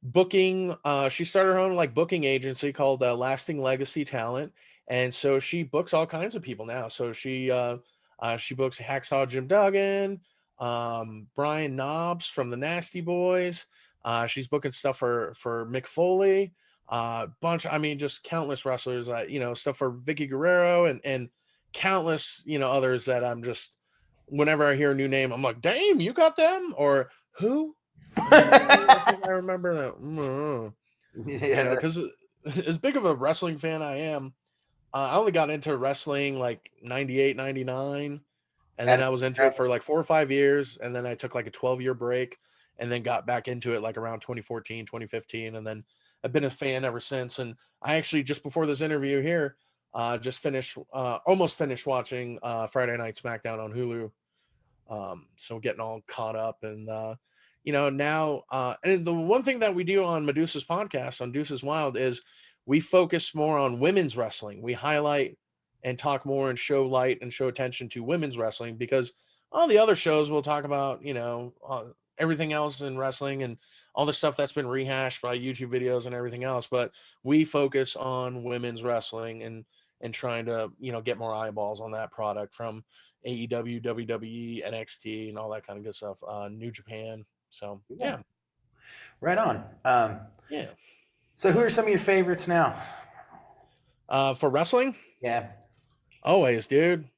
booking. She started her own like booking agency called Lasting Legacy Talent, and so she books all kinds of people now. So she books Hacksaw Jim Duggan, Brian Knobs from the Nasty Boys. She's booking stuff for Mick Foley, bunch. I mean, just countless wrestlers. Stuff for Vicky Guerrero and countless others that I'm just, whenever I hear a new name, I'm like, damn, you got them? Or who? I think I remember that.
Yeah.
Because as big of a wrestling fan I am, I only got into wrestling like 98, 99. And then I was into it for like 4 or 5 years. And then I took like a 12-year break, and then got back into it like around 2014, 2015. And then I've been a fan ever since. And I actually, just before this interview here, just almost finished watching Friday Night SmackDown on Hulu. So getting all caught up, and now and the one thing that we do on Medusa's podcast on Deuces Wild is we focus more on women's wrestling. We highlight and talk more and show light and show attention to women's wrestling, because all the other shows will talk about everything else in wrestling and all the stuff that's been rehashed by YouTube videos and everything else. But we focus on women's wrestling, and trying to get more eyeballs on that product, from AEW, WWE, NXT, and all that kind of good stuff. New Japan. So
Yeah.
yeah,
Right on.
yeah.
So who are some of your favorites now?
For wrestling,
Yeah.
always, dude.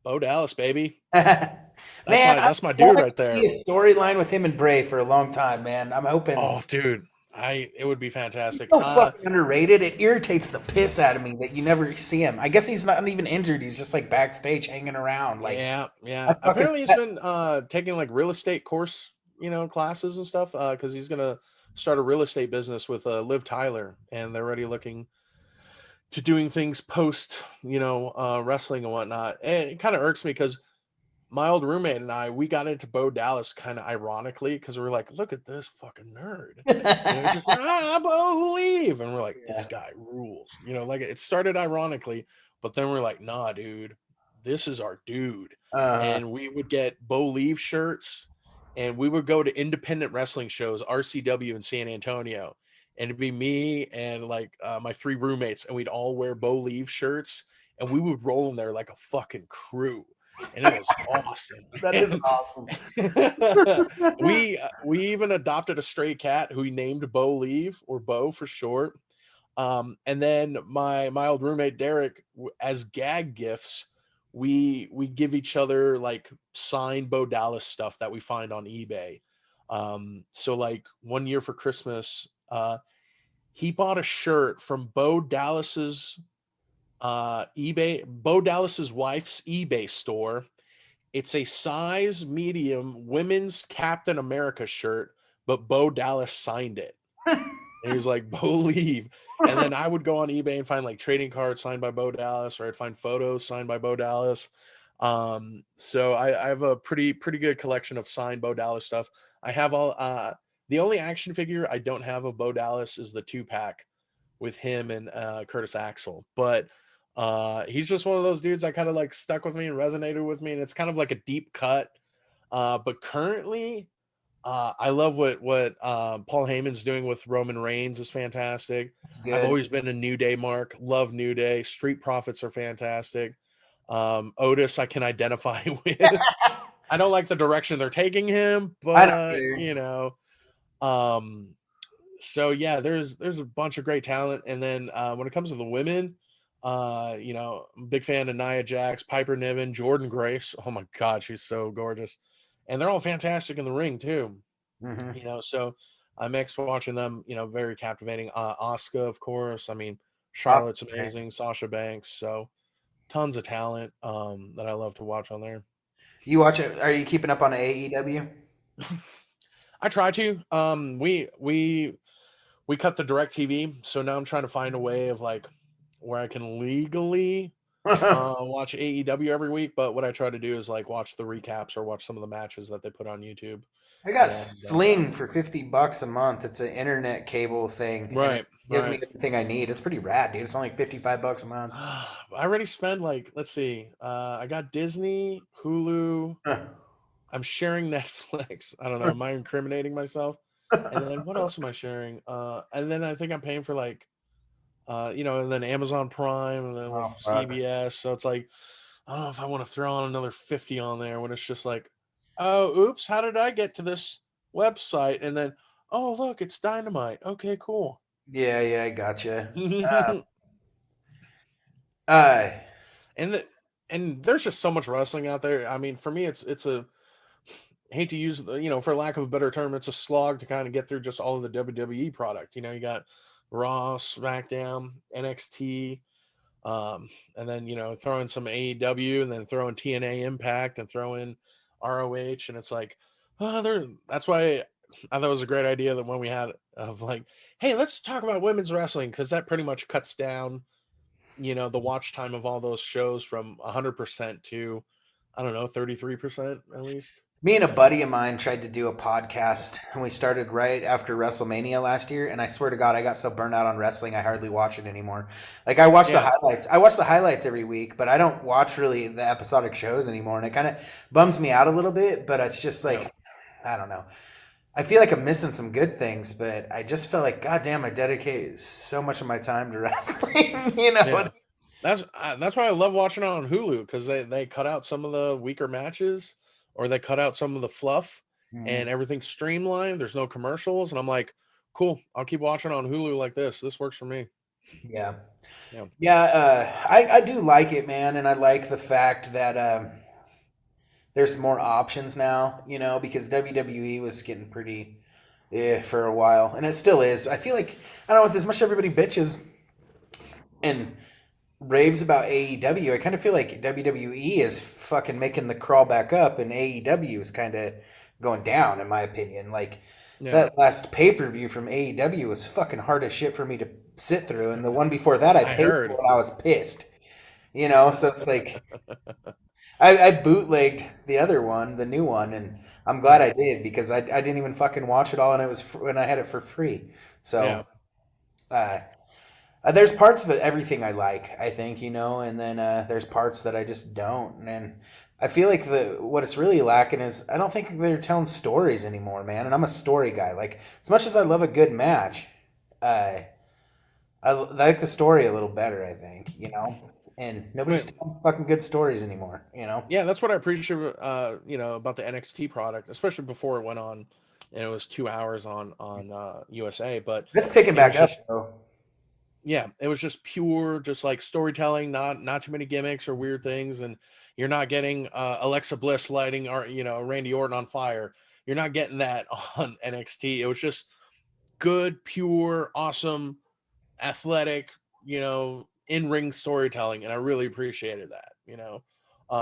Bo Dallas, baby. That's
Man,
my
I've
that's my dude
wanted
right
to see
there.
a storyline with him and Bray for a long time, man. I'm hoping.
Oh, dude, it would be
He's
fantastic.
so fucking underrated. It irritates the piss out of me that you never see him. I guess he's not even injured. He's just like backstage hanging around. Like
Yeah,
I
yeah.
fucking
Apparently, he's been taking like real estate course, classes and stuff. Because he's gonna start a real estate business with Liv Tyler, and they're already looking to doing things post, wrestling and whatnot. And it kind of irks me, because my old roommate and we got into Bo Dallas kind of ironically, because we were like, look at this fucking nerd. Just Bo, leave. And we're like, this
yeah.
guy rules. Like it started ironically, but then we're like, nah, dude, this is our dude.
Uh,
And we would get Bo leave shirts, and we would go to independent wrestling shows, RCW in San Antonio. And it'd be me and like my three roommates, and we'd all wear Bo leave shirts, and we would roll in there like a fucking crew. and it was awesome.
That is awesome.
We even adopted a stray cat who we named Bo Leave, or Bo for short. And then my old roommate Derek, as gag gifts, we give each other like signed Bo Dallas stuff that we find on eBay. So like one year for Christmas, he bought a shirt from Bo Dallas's wife's eBay store. It's a size medium women's Captain America shirt, but Bo Dallas signed it. And he was like, "Believe." And then I would go on eBay and find like trading cards signed by Bo Dallas, or I'd find photos signed by Bo Dallas. So I have a pretty good collection of signed Bo Dallas stuff. I have all the only action figure I don't have of Bo Dallas is the 2-pack with him and Curtis Axel. But he's just one of those dudes that kind of like stuck with me and resonated with me, and it's kind of like a deep cut. But currently, I love what Paul Heyman's doing with Roman Reigns is fantastic.
It's
I've
good.
always been a New Day mark. Love New Day. Street Profits are fantastic. Otis, I can identify with. I don't like the direction they're taking him,
I don't
but
either.
um, so yeah, there's a bunch of great talent. And then when it comes to the women, I'm a big fan of Nia Jax, Piper Niven, Jordan Grace. Oh my God, she's so gorgeous, and they're all fantastic in the ring too.
Hmm.
So I mixed watching them. Very captivating. Asuka, of course. I mean,
Awesome.
Charlotte's amazing. Sasha Banks. So tons of talent that I love to watch on there.
You watch it? Are you keeping up on AEW?
I try to. We cut the direct TV, so now I'm trying to find a way of like where I can legally watch AEW every week. But what I try to do is like watch the recaps or watch some of the matches that they put on YouTube.
I got
And
Sling for $50 a month. It's an internet cable thing, and it
right,
gives me
right.
everything I need. It's pretty rad, dude. It's only like $55 a month.
I already spent like, let's see, I got Disney, Hulu. I'm sharing Netflix. I don't know. Am I incriminating myself? And then what else am I sharing? And then I think I'm paying for like, and then Amazon Prime, and then with
Oh, fuck.
CBS. So it's like, I don't know if I want to throw on another 50 on there when it's just like, oh, oops, how did I get to this website? And then, oh, look, it's Dynamite. Okay, cool.
Yeah, yeah, I gotcha.
and
Uh,
the, and there's just so much wrestling out there. I mean, for me, it's a hate to use for lack of a better term, it's a slog to kind of get through just all of the WWE product. You got Raw, SmackDown, NXT, and then throw in some AEW, and then throw in TNA Impact, and throw in ROH, and it's like, that's why I thought it was a great idea that when we had of like, hey, let's talk about women's wrestling, because that pretty much cuts down the watch time of all those shows from 100% to, I don't know, 33% at least.
Me and a buddy of mine tried to do a podcast, and we started right after WrestleMania last year. And I swear to God, I got so burnt out on wrestling, I hardly watch it anymore. Like I watch the
Yeah.
highlights. I watch the highlights every week, but I don't watch really the episodic shows anymore. And it kind of bums me out a little bit. But it's just
Yeah.
like, I don't know. I feel like I'm missing some good things, but I just felt like, God damn, I dedicate so much of my time to wrestling.
Yeah. That's why I love watching it on Hulu, because they cut out some of the weaker matches, or they cut out some of the fluff,
Mhm.
and everything's streamlined. There's no commercials, and I'm like, cool. I'll keep watching on Hulu like this. This works for me.
Yeah.
Yeah.
Yeah, I do like it, man, and I like the fact that there's more options now, because WWE was getting pretty for a while, and it still is. I feel like, I don't know, with as much everybody bitches and raves about AEW, I kind of feel like WWE is fucking making the crawl back up, and AEW is kind of going down, in my opinion. Like,
Yeah.
that last pay-per-view from AEW was fucking hard as shit for me to sit through, and the one before that I
I
paid for
heard.
and I was pissed. So it's like I bootlegged the other one, the new one, and I'm glad
Yeah.
I did because I didn't even fucking watch it all, and it was when I had it for free. So
Yeah.
uh, there's parts of it, everything I like, I think, and then there's parts that I just don't, and I feel like the what it's really lacking is I don't think they're telling stories anymore, man. And I'm a story guy. Like as much as I love a good match, I like the story a little better. I think. and
I
nobody's
mean,
telling fucking good stories anymore. You know.
yeah, that's what I appreciate, about the NXT product, especially before it went on, and it was 2 hours on USA. But
It's picking
it was
back up
just,
though.
yeah, it was just pure, just like storytelling, not too many gimmicks or weird things, and you're not getting Alexa Bliss lighting or Randy Orton on fire. You're not getting that on NXT. It was just good, pure, awesome, athletic, in-ring storytelling, and I really appreciated that.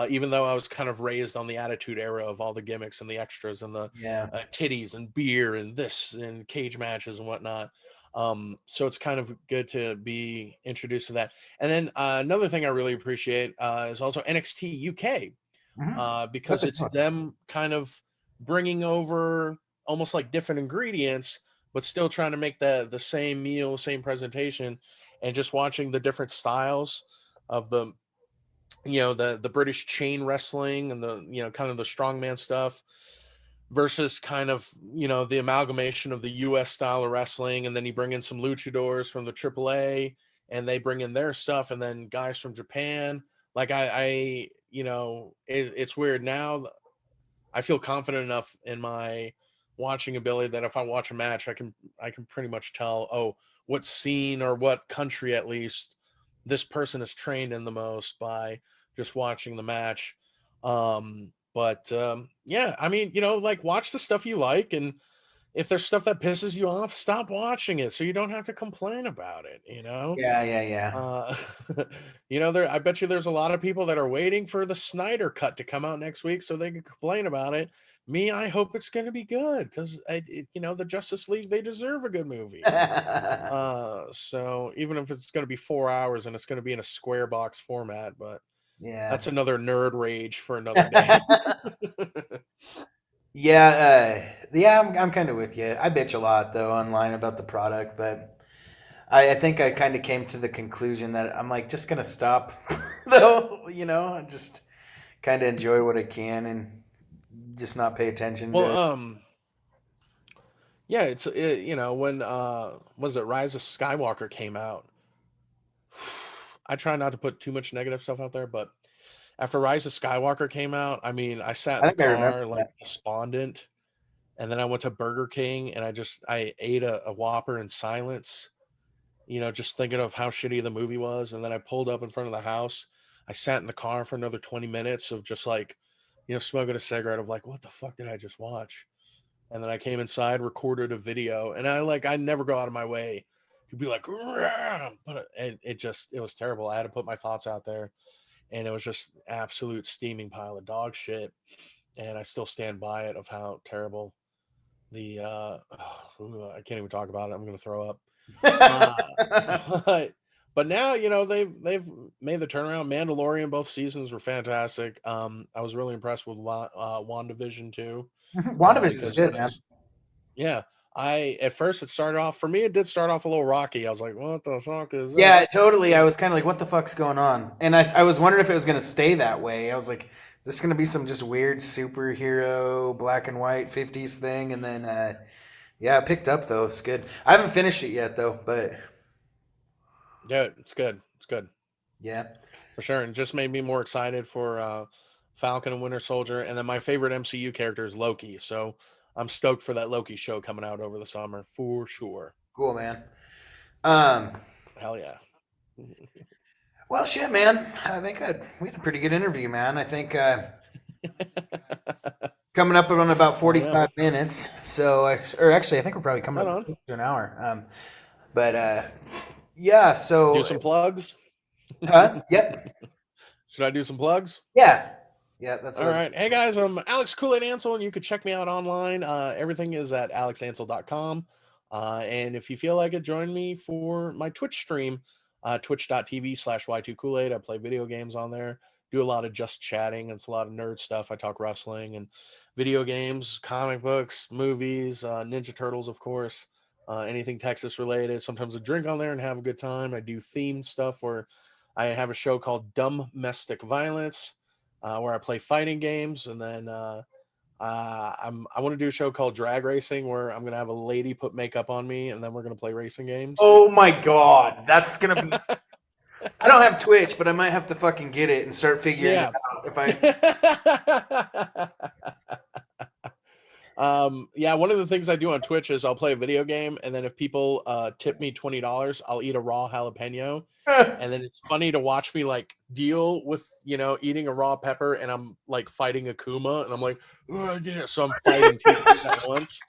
Even though I was kind of raised on the Attitude Era of all the gimmicks and the extras and the
Yeah.
titties and beer and this and cage matches and whatnot. So it's kind of good to be introduced to that. And then another thing I really appreciate is also NXT UK,
What's
because
it
it's
doing?
them kind of bringing over almost like different ingredients, but still trying to make the same meal, same presentation, and just watching the different styles of the British chain wrestling and the kind of the strongman stuff versus kind of the amalgamation of the U.S. style of wrestling, and then you bring in some luchadors from the AAA, and they bring in their stuff, and then guys from Japan. Like it's weird now. I feel confident enough in my watching ability that if I watch a match, I can pretty much tell, oh, what scene or what country at least this person is trained in the most by just watching the match. But yeah, I mean, like watch the stuff you like, and if there's stuff that pisses you off, stop watching it so you don't have to complain about it.
Yeah, yeah, yeah.
Uh, I bet you there's a lot of people that are waiting for the Snyder cut to come out next week so they can complain about it. Me, I hope it's going to be good because the Justice League, they deserve a good movie. So even if it's going to be 4 hours and it's going to be in a square box format, but
Yeah.
that's another nerd rage for another day.
Yeah, I'm kind of with you. I bitch a lot though online about the product, but I think I kind of came to the conclusion that I'm like just gonna stop, though. And just kind of enjoy what I can and just not pay attention
Well,
to.
yeah, when was it Rise of Skywalker came out. I try not to put too much negative stuff out there, but after Rise of Skywalker came out, I mean, I sat
I
in the
think I remember
car like
that.
despondent, and then I went to Burger King and I ate a Whopper in silence, just thinking of how shitty the movie was, and then I pulled up in front of the house. I sat in the car for another 20 minutes of just like, smoking a cigarette of like, what the fuck did I just watch? And then I came inside, recorded a video, and I never go out of my way to be like, "Rah!" but it was terrible. I had to put my thoughts out there, and it was just absolute steaming pile of dog shit. And I still stand by it of how terrible the I can't even talk about it. I'm gonna throw up. Uh, but but now they've made the turnaround. Mandalorian, both seasons were fantastic. I was really impressed with WandaVision too,
WandaVision is
because
good,
when I
man.
was yeah, I at first it started off for me. It did start off a little rocky. I was like, "What the fuck is
Yeah,
this?"
totally. I was kind of like, what the fuck's going on? And I was wondering if it was gonna stay that way. I was like, is this gonna be some just weird superhero black and white 50s thing? And then yeah, it picked up though. It's good. I haven't finished it yet though, but
Yeah, it's good. It's good
yeah.
for sure, and just made me more excited for Falcon and Winter Soldier. And then my favorite MCU character is Loki, so I'm stoked for that Loki show coming out over the summer for sure.
Cool, man. Um,
Hell yeah.
well, shit, man. I think we had a pretty good interview, man. I think coming up on about
Hell yeah.
45 minutes. So, or actually, I think we're probably coming
Right
up
on.
close to an hour. But yeah.
Do
So,
some plugs.
huh? Yep.
Should I do some plugs?
Yeah. Yeah. That's what
All
I was.
right. Hey guys, I'm Alex Kool-Aid Ansel, and you can check me out online. Everything is at alexansel.com. And if you feel like it, join me for my Twitch stream, twitch.tv/Y2Kool-Aid. I play video games on there, do a lot of just chatting. It's a lot of nerd stuff. I talk wrestling and video games, comic books, movies, Ninja Turtles, of course, anything Texas related. Sometimes I drink on there and have a good time. I do themed stuff where I have a show called Domestic Violence, where I play fighting games, and then I want to do a show called Drag Racing, where I'm gonna have a lady put makeup on me, and then we're gonna play racing games.
Oh my God, that's gonna be I don't have Twitch, but I might have to fucking get it and start figuring it
Yeah.
out. If I
Yeah, one of the things I do on Twitch is I'll play a video game, and then if people tip me $20, I'll eat a raw jalapeno. And then it's funny to watch me like deal with, eating a raw pepper, and I'm like fighting a Kuma, and I'm like, yeah. So I'm fighting two things at once.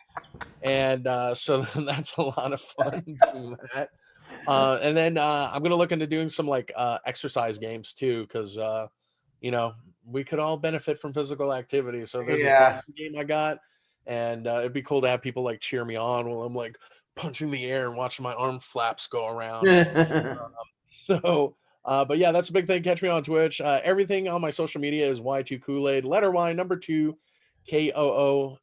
And so that's a lot of fun doing that. And then I'm gonna look into doing some like exercise games too, because we could all benefit from physical activity. So there's a
yeah.
boxing game I got, and it'd be cool to have people like cheer me on while I'm like punching the air and watching my arm flaps go around. So, but yeah, that's a big thing. Catch me on Twitch. Everything on my social media is Y2 Kool-Aid, letter Y, number 2, KOOLAID.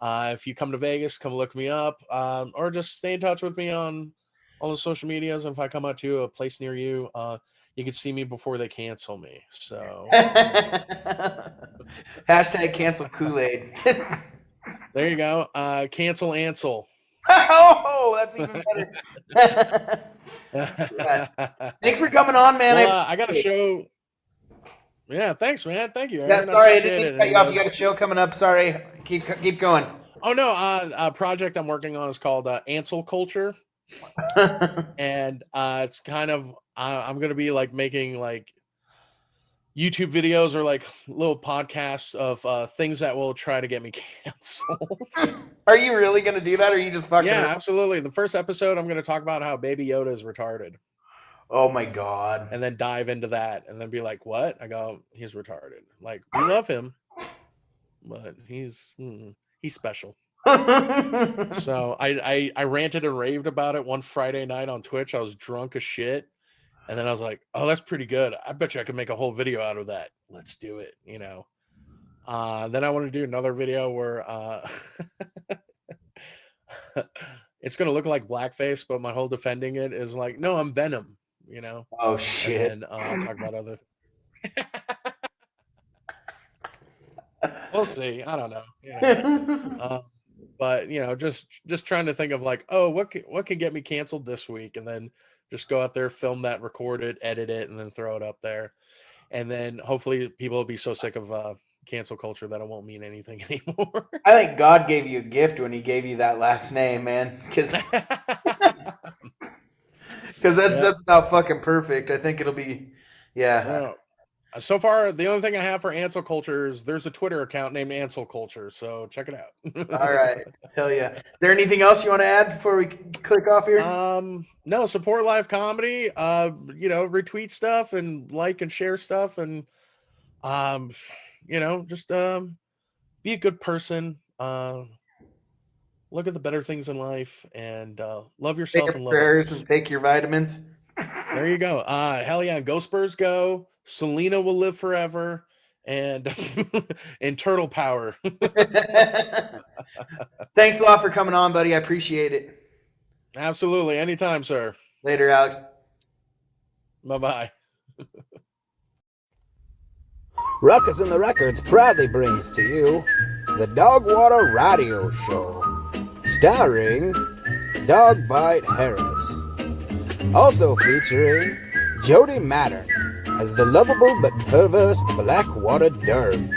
If you come to Vegas, come look me up, or just stay in touch with me on all the social medias. And if I come out to a place near you, you can see me before they cancel me. So
Hashtag cancel Kool-Aid.
there you go. Cancel Ansel.
Oh, that's even better. Yeah. Thanks for coming on, man.
Well, I got a show. Yeah, thanks, man. Thank you, Aaron.
Yeah, sorry, I didn't
appreciate
mean
it.
to cut you off. You got a show coming up. Sorry. Keep going.
Oh no, a project I'm working on is called Ansel Culture, and it's kind of I'm gonna be like making like YouTube videos or like little podcasts of things that will try to get me canceled.
Are you really gonna do that, or are you just fucking
Yeah,
around?
absolutely. The first episode, I'm gonna talk about how Baby Yoda is retarded,
Oh my god.
and then dive into that, and then be like, "What?" I go, "He's retarded. Like we love him, but he's special." So I ranted and raved about it one Friday night on Twitch. I was drunk as shit. And then I was like, oh, that's pretty good. I bet you I could make a whole video out of that. Let's do it, Then I want to do another video where it's going to look like blackface, but my whole defending it is like, no, I'm Venom,
Oh
And
shit.
then I'll talk about other We'll see. I don't know. But just trying to think of like, oh, what could get me canceled this week, and then just go out there, film that, record it, edit it, and then throw it up there, and then hopefully people will be so sick of cancel culture that it won't mean anything anymore.
I think God gave you a gift when He gave you that last name, man. Because that's about fucking perfect. I think it'll be, yeah.
Well, so far, the only thing I have for Ansel Culture is there's a Twitter account named Ansel Culture, so check it out.
All right. Hell yeah. Is there anything else you want to add before we click off here?
No, support live comedy. Retweet stuff and like and share stuff, and just be a good person. Look at the better things in life, and love
Take
yourself
your
and love
prayers
others.
and take your vitamins.
There you go. Hell yeah, go Spurs go. Selena will live forever, and and turtle power.
Thanks a lot for coming on, buddy. I appreciate it.
Absolutely, anytime, sir.
Later, Alex.
Bye-bye.
Ruckus and the Records proudly brings to you the Dogwater Radio Show, starring Dogbite Harris. Also featuring Jody Mattern as the lovable but perverse Blackwater Derm.